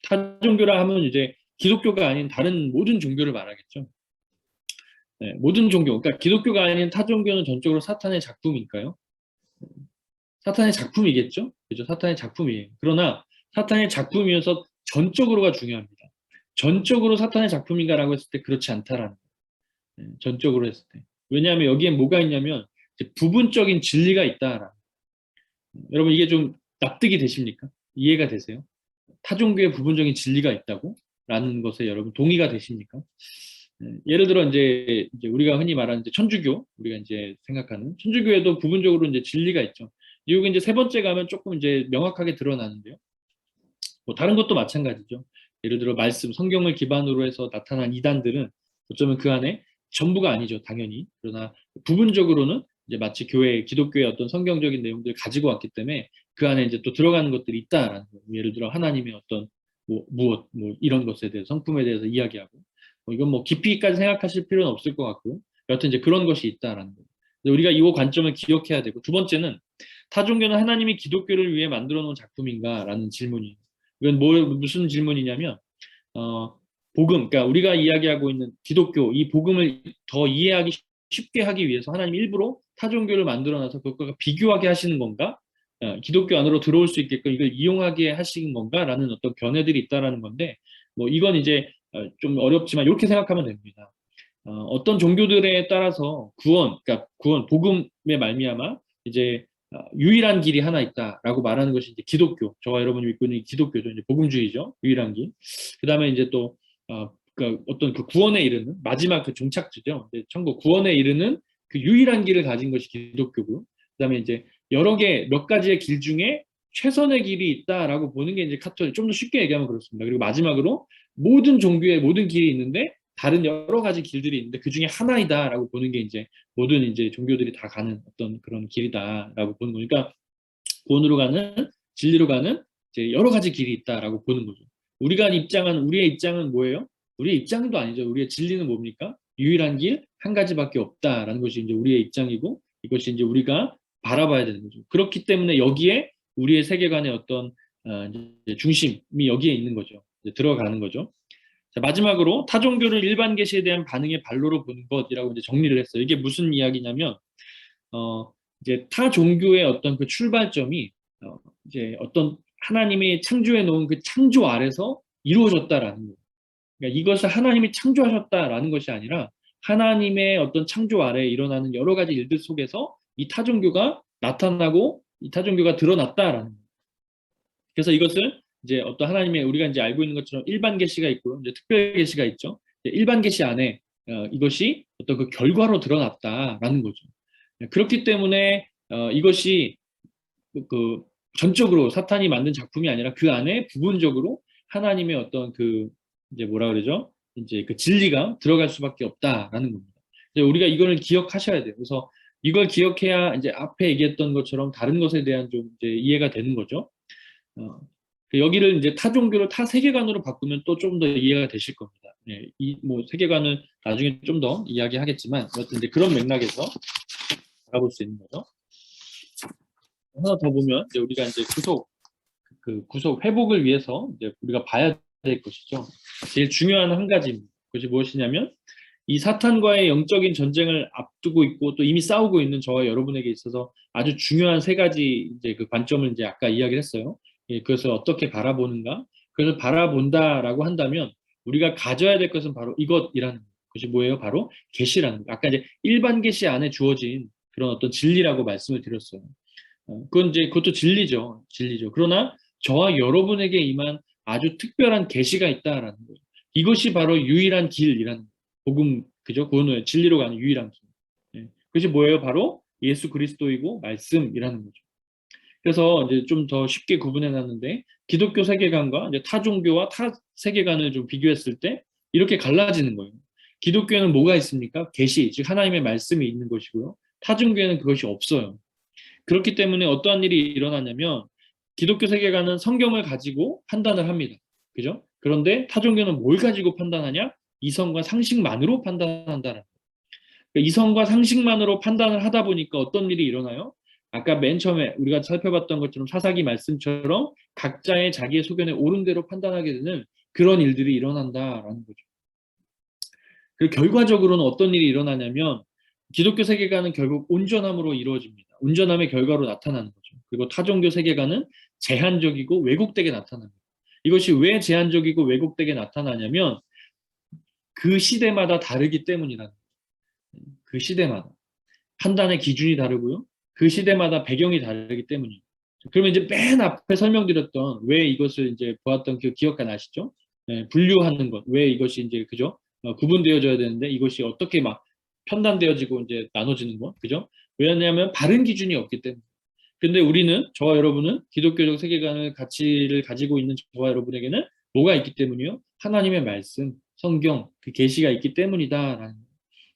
타 종교라 하면 이제 기독교가 아닌 다른 모든 종교를 말하겠죠. 네, 모든 종교, 그러니까 기독교가 아닌 타 종교는 전적으로 사탄의 작품일까요? 사탄의 작품이겠죠? 그죠? 사탄의 작품이에요. 그러나 사탄의 작품이어서 전적으로가 중요합니다. 전적으로 사탄의 작품인가라고 했을 때 그렇지 않다라는 거예요. 네, 전적으로 했을 때. 왜냐하면 여기에 뭐가 있냐면 부분적인 진리가 있다라. 여러분 이게 좀 납득이 되십니까? 이해가 되세요? 타 종교에 부분적인 진리가 있다고? 라는 것에 여러분 동의가 되십니까? 예를 들어 이제 우리가 흔히 말하는 이제 천주교, 우리가 이제 생각하는 천주교에도 부분적으로 이제 진리가 있죠. 이게 이제 세 번째 가면 조금 이제 명확하게 드러나는데요. 뭐 다른 것도 마찬가지죠. 예를 들어 말씀, 성경을 기반으로 해서 나타난 이단들은 어쩌면 그 안에 전부가 아니죠, 당연히. 그러나 부분적으로는 이제 마치 교회, 기독교의 어떤 성경적인 내용들을 가지고 왔기 때문에 그 안에 이제 또 들어가는 것들이 있다라는 거예요. 예를 들어 하나님의 어떤 무엇, 뭐 이런 것에 대해서, 성품에 대해서 이야기하고, 이건 뭐 깊이까지 생각하실 필요는 없을 것 같고요. 여하튼 이제 그런 것이 있다라는 거예요. 우리가 이 관점을 기억해야 되고, 두 번째는 타종교는 하나님이 기독교를 위해 만들어 놓은 작품인가라는 질문이에요. 이건 무슨 질문이냐면, 어, 복음, 그러니까 우리가 이야기하고 있는 기독교, 이 복음을 더 이해하기 쉽게 하기 위해서 하나님 일부러 타종교를 만들어놔서 그것과 비교하게 하시는 건가? 기독교 안으로 들어올 수 있게끔 이걸 이용하게 하시는 건가라는 어떤 견해들이 있다라는 건데, 뭐 이건 이제 좀 어렵지만 이렇게 생각하면 됩니다. 어떤 종교들에 따라서 구원, 그러니까 구원, 복음의 말미암아 이제 유일한 길이 하나 있다라고 말하는 것이 이제 기독교. 저와 여러분이 믿고 있는 기독교죠. 이제 복음주의죠. 유일한 길. 그 다음에 이제 또 그러니까 어떤 그 구원에 이르는 마지막 그 종착지죠. 천국 구원에 이르는 그 유일한 길을 가진 것이 기독교고요. 그 다음에 이제 여러 개 몇 가지의 길 중에 최선의 길이 있다라고 보는 게 이제 카톨릭. 좀 더 쉽게 얘기하면 그렇습니다. 그리고 마지막으로 모든 종교의 모든 길이 있는데 다른 여러 가지 길들이 있는데 그 중에 하나이다라고 보는 게 이제 모든 이제 종교들이 다 가는 어떤 그런 길이다라고 보는 거니까 구원으로 가는 진리로 가는 이제 여러 가지 길이 있다라고 보는 거죠. 우리의 입장은 뭐예요? 우리의 입장도 아니죠. 우리의 진리는 뭡니까? 유일한 길 한 가지밖에 없다라는 것이 이제 우리의 입장이고 이것이 이제 우리가 바라봐야 되는 거죠. 그렇기 때문에 여기에 우리의 세계관의 어떤 이제 중심이 여기에 있는 거죠. 들어가는 거죠. 자, 마지막으로 타종교를 일반 계시에 대한 반응의 발로로 보는 것이라고 이제 정리를 했어요. 이게 무슨 이야기냐면 이제 타 종교의 어떤 그 출발점이 이제 어떤 하나님이 창조해 놓은 그 창조 아래서 이루어졌다라는 거예요. 그러니까 이것을 하나님이 창조하셨다라는 것이 아니라 하나님의 어떤 창조 아래에 일어나는 여러 가지 일들 속에서 이 타종교가 나타나고 이 타종교가 드러났다라는 거예요. 그래서 이것을 이제 어떤 하나님의 우리가 이제 알고 있는 것처럼 일반 계시가 있고요. 이제 특별 계시가 있죠. 일반 계시 안에 이것이 어떤 그 결과로 드러났다라는 거죠. 그렇기 때문에 이것이 그 전적으로 사탄이 만든 작품이 아니라 그 안에 부분적으로 하나님의 어떤 그 이제 뭐라 그러죠? 이제 그 진리가 들어갈 수밖에 없다라는 겁니다. 우리가 이거를 기억하셔야 돼요. 그래서 이걸 기억해야 이제 앞에 얘기했던 것처럼 다른 것에 대한 좀 이제 이해가 되는 거죠. 여기를 이제 타 종교를 타 세계관으로 바꾸면 또 좀 더 이해가 되실 겁니다. 네, 이 뭐 세계관은 나중에 좀 더 이야기하겠지만, 어쨌든 이제 그런 맥락에서 알아볼 수 있는 거죠. 하나 더 보면 이제 우리가 이제 구속 회복을 위해서 이제 우리가 봐야 될 것이죠. 제일 중요한 한 가지입니다. 그것이 무엇이냐면 이 사탄과의 영적인 전쟁을 앞두고 있고 또 이미 싸우고 있는 저와 여러분에게 있어서 아주 중요한 세 가지 이제 그 관점을 이제 아까 이야기를 했어요. 예, 그것을 어떻게 바라보는가? 그것을 바라본다라고 한다면 우리가 가져야 될 것은 바로 이것이라는 것이 뭐예요? 바로 계시라는 거. 아까 이제 일반 계시 안에 주어진 그런 어떤 진리라고 말씀을 드렸어요. 그건 이제 그것도 진리죠. 진리죠. 그러나 저와 여러분에게 임한 아주 특별한 계시가 있다라는 거예요. 이것이 바로 유일한 길이라는 거예요. 복음, 그죠? 그거는 진리로 가는 유일한 길. 예. 그것이 뭐예요? 바로 예수 그리스도이고 말씀이라는 거죠. 그래서 이제 좀 더 쉽게 구분해 놨는데 기독교 세계관과 이제 타 종교와 타 세계관을 좀 비교했을 때 이렇게 갈라지는 거예요. 기독교에는 뭐가 있습니까? 계시, 즉 하나님의 말씀이 있는 것이고요. 타 종교에는 그것이 없어요. 그렇기 때문에 어떠한 일이 일어나냐면 기독교 세계관은 성경을 가지고 판단을 합니다. 그죠? 그런데 타 종교는 뭘 가지고 판단하냐? 이성과 상식만으로 판단한다는 거예요. 그러니까 이성과 상식만으로 판단을 하다 보니까 어떤 일이 일어나요? 아까 맨 처음에 우리가 살펴봤던 것처럼 사사기 말씀처럼 각자의 자기의 소견에 옳은 대로 판단하게 되는 그런 일들이 일어난다라는 거죠. 그리고 결과적으로는 어떤 일이 일어나냐면 기독교 세계관은 결국 온전함으로 이루어집니다. 온전함의 결과로 나타나는 거죠. 그리고 타종교 세계관은 제한적이고 왜곡되게 나타납니다. 이것이 왜 제한적이고 왜곡되게 나타나냐면 그 시대마다 다르기 때문이라는 거예요. 그 시대마다. 판단의 기준이 다르고요. 그 시대마다 배경이 다르기 때문이에요. 그러면 이제 맨 앞에 설명드렸던 왜 이것을 이제 보았던 그 기억가 나시죠? 네, 분류하는 것. 왜 이것이 이제 그죠? 구분되어져야 되는데 이것이 어떻게 막 편단되어지고 이제 나눠지는 것. 그죠? 왜냐하면 바른 기준이 없기 때문에. 근데 우리는 저와 여러분은 기독교적 세계관을 가치를 가지고 있는 저와 여러분에게는 뭐가 있기 때문이요? 하나님의 말씀, 성경, 그 계시가 있기 때문이다라는 거예요.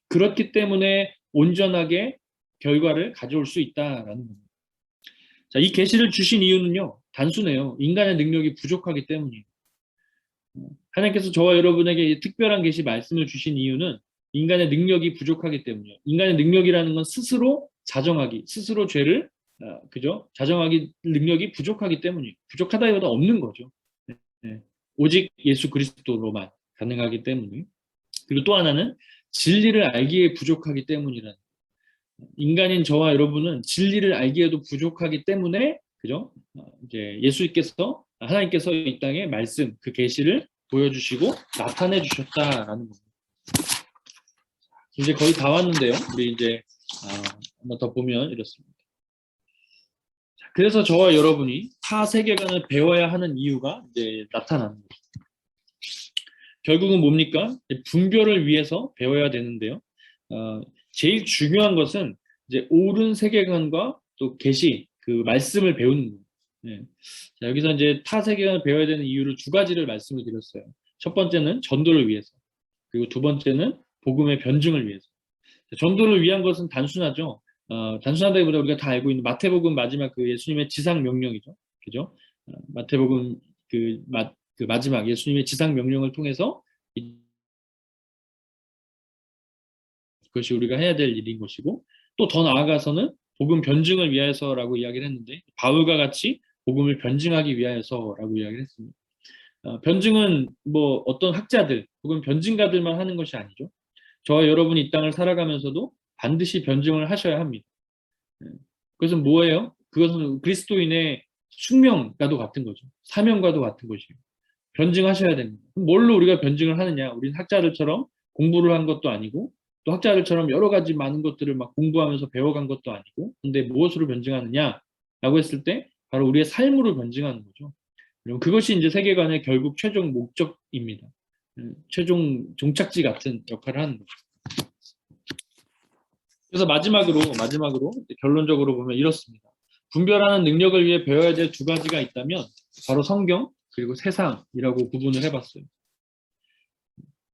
그렇기 때문에 온전하게 결과를 가져올 수 있다라는 겁니다. 자, 이 계시를 주신 이유는요, 단순해요. 인간의 능력이 부족하기 때문이에요. 하나님께서 저와 여러분에게 특별한 계시 말씀을 주신 이유는 인간의 능력이 부족하기 때문이에요. 인간의 능력이라는 건 스스로 자정하기, 스스로 죄를 그죠? 자정하기 능력이 부족하기 때문이에요. 부족하다기보다 없는 거죠. 네. 오직 예수 그리스도로만 가능하기 때문에. 그리고 또 하나는 진리를 알기에 부족하기 때문이라는. 인간인 저와 여러분은 진리를 알기에도 부족하기 때문에 그죠? 이제 예수께서 하나님께서 이 땅에 말씀 그 계시를 보여주시고 나타내 주셨다라는 겁니다. 이제 거의 다 왔는데요. 우리 이제 한번 더 보면 이렇습니다. 그래서 저와 여러분이 타 세계관을 배워야 하는 이유가 이제 나타나는 거죠. 결국은 뭡니까? 분별을 위해서 배워야 되는데요. 제일 중요한 것은 이제 옳은 세계관과 또 계시 그 말씀을 배우는 거예요. 네. 자, 여기서 이제 타 세계관을 배워야 되는 이유를 두 가지를 말씀을 드렸어요. 첫 번째는 전도를 위해서, 그리고 두 번째는 복음의 변증을 위해서. 전도를 위한 것은 단순하죠. 단순하다기보다 우리가 다 알고 있는 마태복음 마지막 그 예수님의 지상 명령이죠. 그죠? 마태복음 그 마지막 예수님의 지상 명령을 통해서 그것이 우리가 해야 될 일인 것이고 또 더 나아가서는 복음 변증을 위해서라고 이야기를 했는데 바울과 같이 복음을 변증하기 위해서라고 이야기를 했습니다. 변증은 뭐 어떤 학자들 혹은 변증가들만 하는 것이 아니죠. 저와 여러분이 이 땅을 살아가면서도 반드시 변증을 하셔야 합니다. 그것은 뭐예요? 그것은 그리스도인의 숙명과도 같은 거죠. 사명과도 같은 것이에요. 변증하셔야 됩니다. 뭘로 우리가 변증을 하느냐? 우리는 학자들처럼 공부를 한 것도 아니고 또 학자들처럼 여러 가지 많은 것들을 막 공부하면서 배워간 것도 아니고 근데 무엇으로 변증하느냐라고 했을 때 바로 우리의 삶으로 변증하는 거죠. 그럼 그것이 이제 세계관의 결국 최종 목적입니다. 최종 종착지 같은 역할을 하는 거죠. 그래서 마지막으로 결론적으로 보면 이렇습니다. 분별하는 능력을 위해 배워야 될 두 가지가 있다면 바로 성경 그리고 세상이라고 구분을 해봤어요.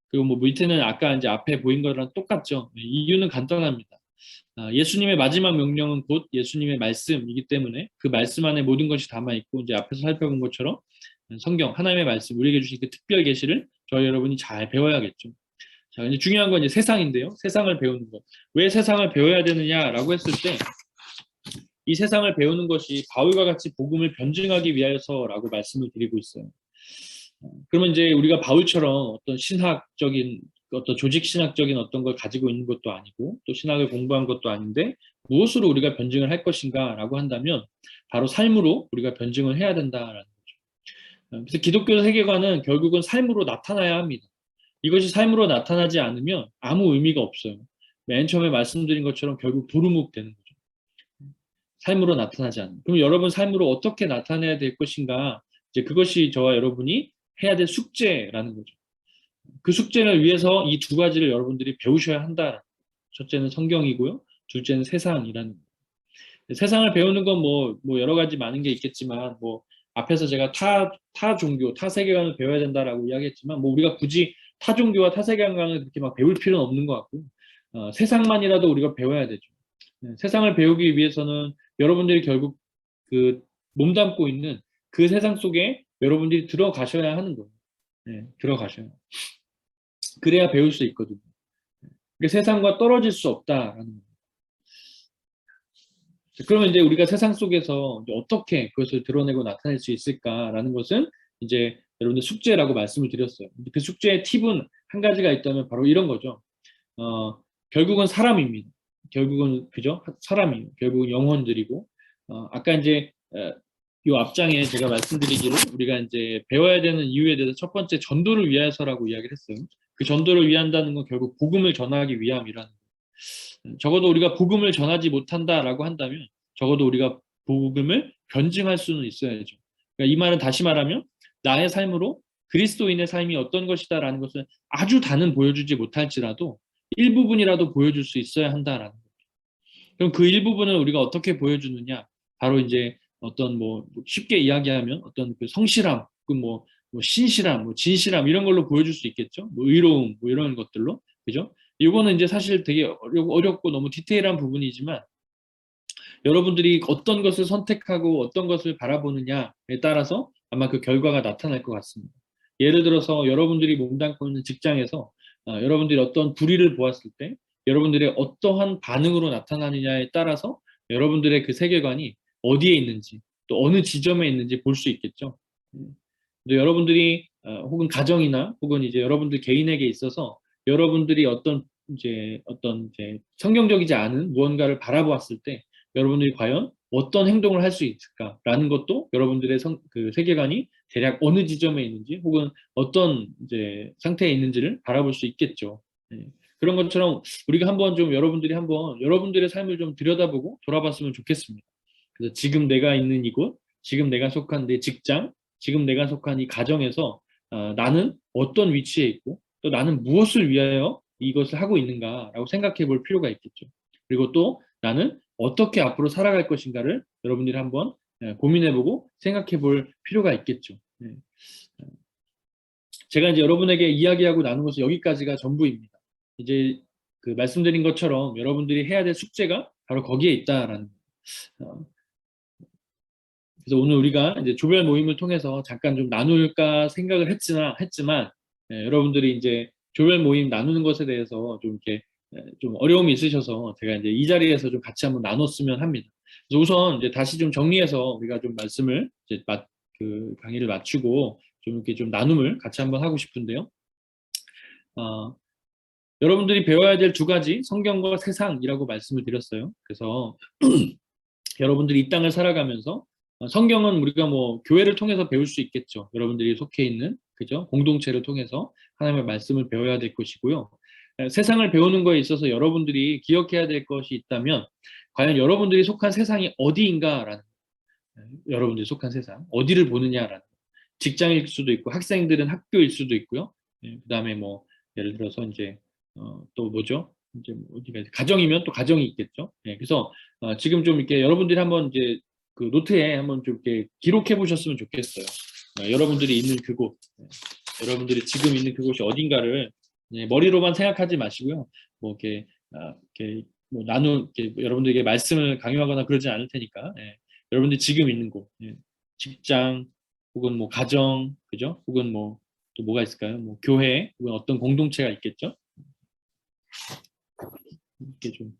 그리고 뭐 밑에는 아까 이제 앞에 보인 거랑 똑같죠. 이유는 간단합니다. 예수님의 마지막 명령은 곧 예수님의 말씀이기 때문에 그 말씀 안에 모든 것이 담아 있고 이제 앞에서 살펴본 것처럼 성경 하나님의 말씀 우리에게 주신 그 특별 계시를 저희 여러분이 잘 배워야겠죠. 자, 이제 중요한 건 이제 세상인데요. 세상을 배우는 것. 왜 세상을 배워야 되느냐라고 했을 때 이 세상을 배우는 것이 바울과 같이 복음을 변증하기 위해서라고 말씀을 드리고 있어요. 그러면 이제 우리가 바울처럼 어떤 신학적인 어떤 조직 신학적인 어떤 걸 가지고 있는 것도 아니고 또 신학을 공부한 것도 아닌데 무엇으로 우리가 변증을 할 것인가라고 한다면 바로 삶으로 우리가 변증을 해야 된다라는 거죠. 그래서 기독교 세계관은 결국은 삶으로 나타나야 합니다. 이것이 삶으로 나타나지 않으면 아무 의미가 없어요. 맨 처음에 말씀드린 것처럼 결국 도루묵 되는 거죠. 삶으로 나타나지 않는. 그럼 여러분 삶으로 어떻게 나타내야 될 것인가? 이제 그것이 저와 여러분이 해야 될 숙제라는 거죠. 그 숙제를 위해서 이 두 가지를 여러분들이 배우셔야 한다. 첫째는 성경이고요. 둘째는 세상이라는 거예요. 세상을 배우는 건 뭐 여러 가지 많은 게 있겠지만, 뭐, 앞에서 제가 타 종교, 타 세계관을 배워야 된다라고 이야기했지만, 뭐, 우리가 굳이 타 종교와 타 세계관을 그렇게 막 배울 필요는 없는 것 같고, 세상만이라도 우리가 배워야 되죠. 세상을 배우기 위해서는 여러분들이 결국 그 몸담고 있는 그 세상 속에 여러분들이 들어가셔야 하는 거예요. 들어가셔요. 그래야 배울 수 있거든요. 그러니까 세상과 떨어질 수 없다라는 거예요. 그러면 이제 우리가 세상 속에서 이제 어떻게 그것을 드러내고 나타낼 수 있을까라는 것은 이제 여러분들 숙제라고 말씀을 드렸어요. 그 숙제의 팁은 한 가지가 있다면 바로 이런 거죠. 결국은 사람입니다. 결국은 그죠? 사람이에요. 결국은 영혼들이고 아까 이제 이 앞장에 제가 말씀드리기를 우리가 이제 배워야 되는 이유에 대해서 첫 번째 전도를 위해서라고 이야기를 했어요. 그 전도를 위한다는 건 결국 복음을 전하기 위함이라는 거예요. 적어도 우리가 복음을 전하지 못한다라고 한다면 적어도 우리가 복음을 변증할 수는 있어야죠. 그러니까 이 말은 다시 말하면 나의 삶으로 그리스도인의 삶이 어떤 것이다라는 것을 아주 다는 보여주지 못할지라도 일부분이라도 보여줄 수 있어야 한다라는 거죠. 그럼 그 일부분을 우리가 어떻게 보여주느냐? 바로 이제 어떤 뭐 쉽게 이야기하면 어떤 그 성실함, 뭐 신실함, 뭐 진실함 이런 걸로 보여줄 수 있겠죠. 뭐 의로움, 뭐 이런 것들로 그죠? 이거는 이제 사실 되게 어렵고 너무 디테일한 부분이지만 여러분들이 어떤 것을 선택하고 어떤 것을 바라보느냐에 따라서 아마 그 결과가 나타날 것 같습니다. 예를 들어서 여러분들이 몸담고 있는 직장에서 여러분들이 어떤 불의를 보았을 때 여러분들의 어떠한 반응으로 나타나느냐에 따라서 여러분들의 그 세계관이 어디에 있는지 또 어느 지점에 있는지 볼 수 있겠죠. 또 여러분들이 혹은 가정이나 혹은 이제 여러분들 개인에게 있어서 여러분들이 어떤 이제 성경적이지 않은 무언가를 바라보았을 때 여러분들이 과연 어떤 행동을 할 수 있을까라는 것도 여러분들의 그 세계관이 대략 어느 지점에 있는지 혹은 어떤 이제 상태에 있는지를 바라볼 수 있겠죠. 네. 그런 것처럼 우리가 한번 좀 여러분들이 한번 여러분들의 삶을 좀 들여다보고 돌아봤으면 좋겠습니다. 그래서 지금 내가 있는 이곳, 지금 내가 속한 내 직장, 지금 내가 속한 이 가정에서 나는 어떤 위치에 있고 또 나는 무엇을 위하여 이것을 하고 있는가라고 생각해 볼 필요가 있겠죠. 그리고 또 나는 어떻게 앞으로 살아갈 것인가를 여러분들이 한번 고민해보고 생각해 볼 필요가 있겠죠. 네. 제가 이제 여러분에게 이야기하고 나눈 것은 여기까지가 전부입니다. 이제 그 말씀드린 것처럼 여러분들이 해야 될 숙제가 바로 거기에 있다라는 거예요. 그래서 오늘 우리가 이제 조별 모임을 통해서 잠깐 좀 나눌까 생각을 했지만 여러분들이 이제 조별 모임 나누는 것에 대해서 좀 이렇게 좀 어려움이 있으셔서 제가 이제 이 자리에서 좀 같이 한번 나눴으면 합니다. 그래서 우선 이제 다시 좀 정리해서 우리가 좀 말씀을 이제 그 강의를 마치고 좀 이렇게 좀 나눔을 같이 한번 하고 싶은데요. 어, 여러분들이 배워야 될 두 가지 성경과 세상이라고 말씀을 드렸어요. 그래서 여러분들이 이 땅을 살아가면서 성경은 우리가 뭐 교회를 통해서 배울 수 있겠죠. 여러분들이 속해 있는 그죠? 공동체를 통해서 하나님의 말씀을 배워야 될 것이고요. 세상을 배우는 거에 있어서 여러분들이 기억해야 될 것이 있다면 과연 여러분들이 속한 세상이 어디인가라는 여러분들이 속한 세상 어디를 보느냐라는 직장일 수도 있고 학생들은 학교일 수도 있고요. 그다음에 뭐 예를 들어서 이제 또 뭐죠? 이제 뭐 어디가 가정이면 또 가정이 있겠죠. 그래서 지금 좀 이렇게 여러분들이 한번 이제 그 노트에 한번 좀 이렇게 기록해 보셨으면 좋겠어요. 여러분들이 있는 그곳, 여러분들이 지금 있는 그곳이 어딘가를 머리로만 생각하지 마시고요. 뭐 이렇게 뭐 이렇게 여러분들에게 말씀을 강요하거나 그러지 않을 테니까 여러분들이 지금 있는 곳, 직장 혹은 뭐 가정, 그죠? 혹은 뭐 또 뭐가 있을까요? 뭐 교회 혹은 어떤 공동체가 있겠죠? 이렇게 좀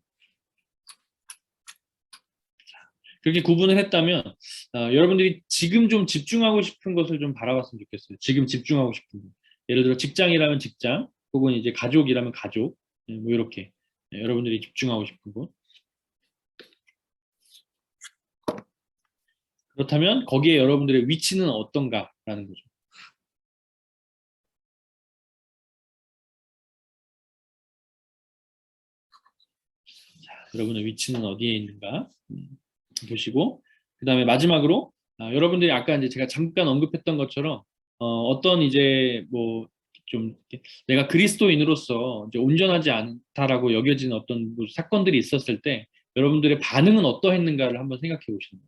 그렇게 구분을 했다면 여러분들이 지금 좀 집중하고 싶은 것을 좀 바라봤으면 좋겠어요. 지금 집중하고 싶은 것. 예를 들어 직장이라면 직장, 혹은 이제 가족이라면 가족, 뭐 이렇게 여러분들이 집중하고 싶은 것. 그렇다면 거기에 여러분들의 위치는 어떤가라는 거죠. 여러분의 위치는 어디에 있는가 보시고, 그 다음에 마지막으로 여러분들이 아까 이제 제가 잠깐 언급했던 것처럼 어떤 이제 뭐 좀 내가 그리스도인으로서 이제 온전하지 않다라고 여겨지는 어떤 뭐 사건들이 있었을 때 여러분들의 반응은 어떠했는가를 한번 생각해 보시는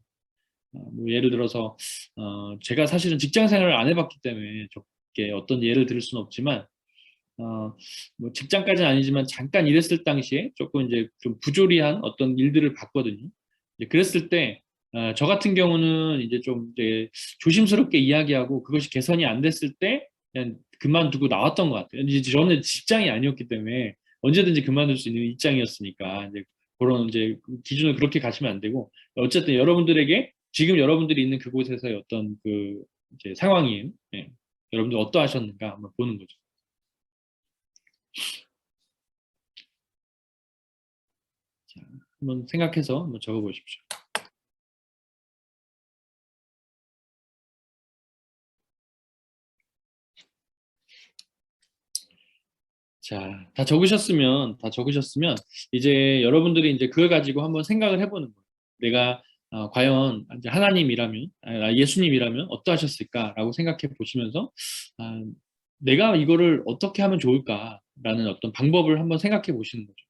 거예요. 뭐 예를 들어서 제가 사실은 직장 생활을 안 해봤기 때문에 저게 어떤 예를 들을 수는 없지만 뭐 직장까지는 아니지만 잠깐 일했을 당시에 조금 이제 좀 부조리한 어떤 일들을 봤거든요. 이제 그랬을 때, 저 같은 경우는 이제 좀 이제 조심스럽게 이야기하고 그것이 개선이 안 됐을 때 그냥 그만두고 나왔던 것 같아요. 이제 저는 직장이 아니었기 때문에 언제든지 그만둘 수 있는 입장이었으니까 이제 그런 이제 기준을 그렇게 가시면 안 되고 어쨌든 여러분들에게 지금 여러분들이 있는 그곳에서의 어떤 그 이제 상황이 여러분들 어떠하셨는가 한번 보는 거죠. 한번 생각해서 한번 적어보십시오. 자, 다 적으셨으면 이제 여러분들이 이제 그걸 가지고 한번 생각을 해보는 거예요. 내가 과연 이제 하나님이라면, 예수님이라면 어떠하셨을까라고 생각해 보시면서 아, 내가 이거를 어떻게 하면 좋을까라는 어떤 방법을 한번 생각해 보시는 거죠.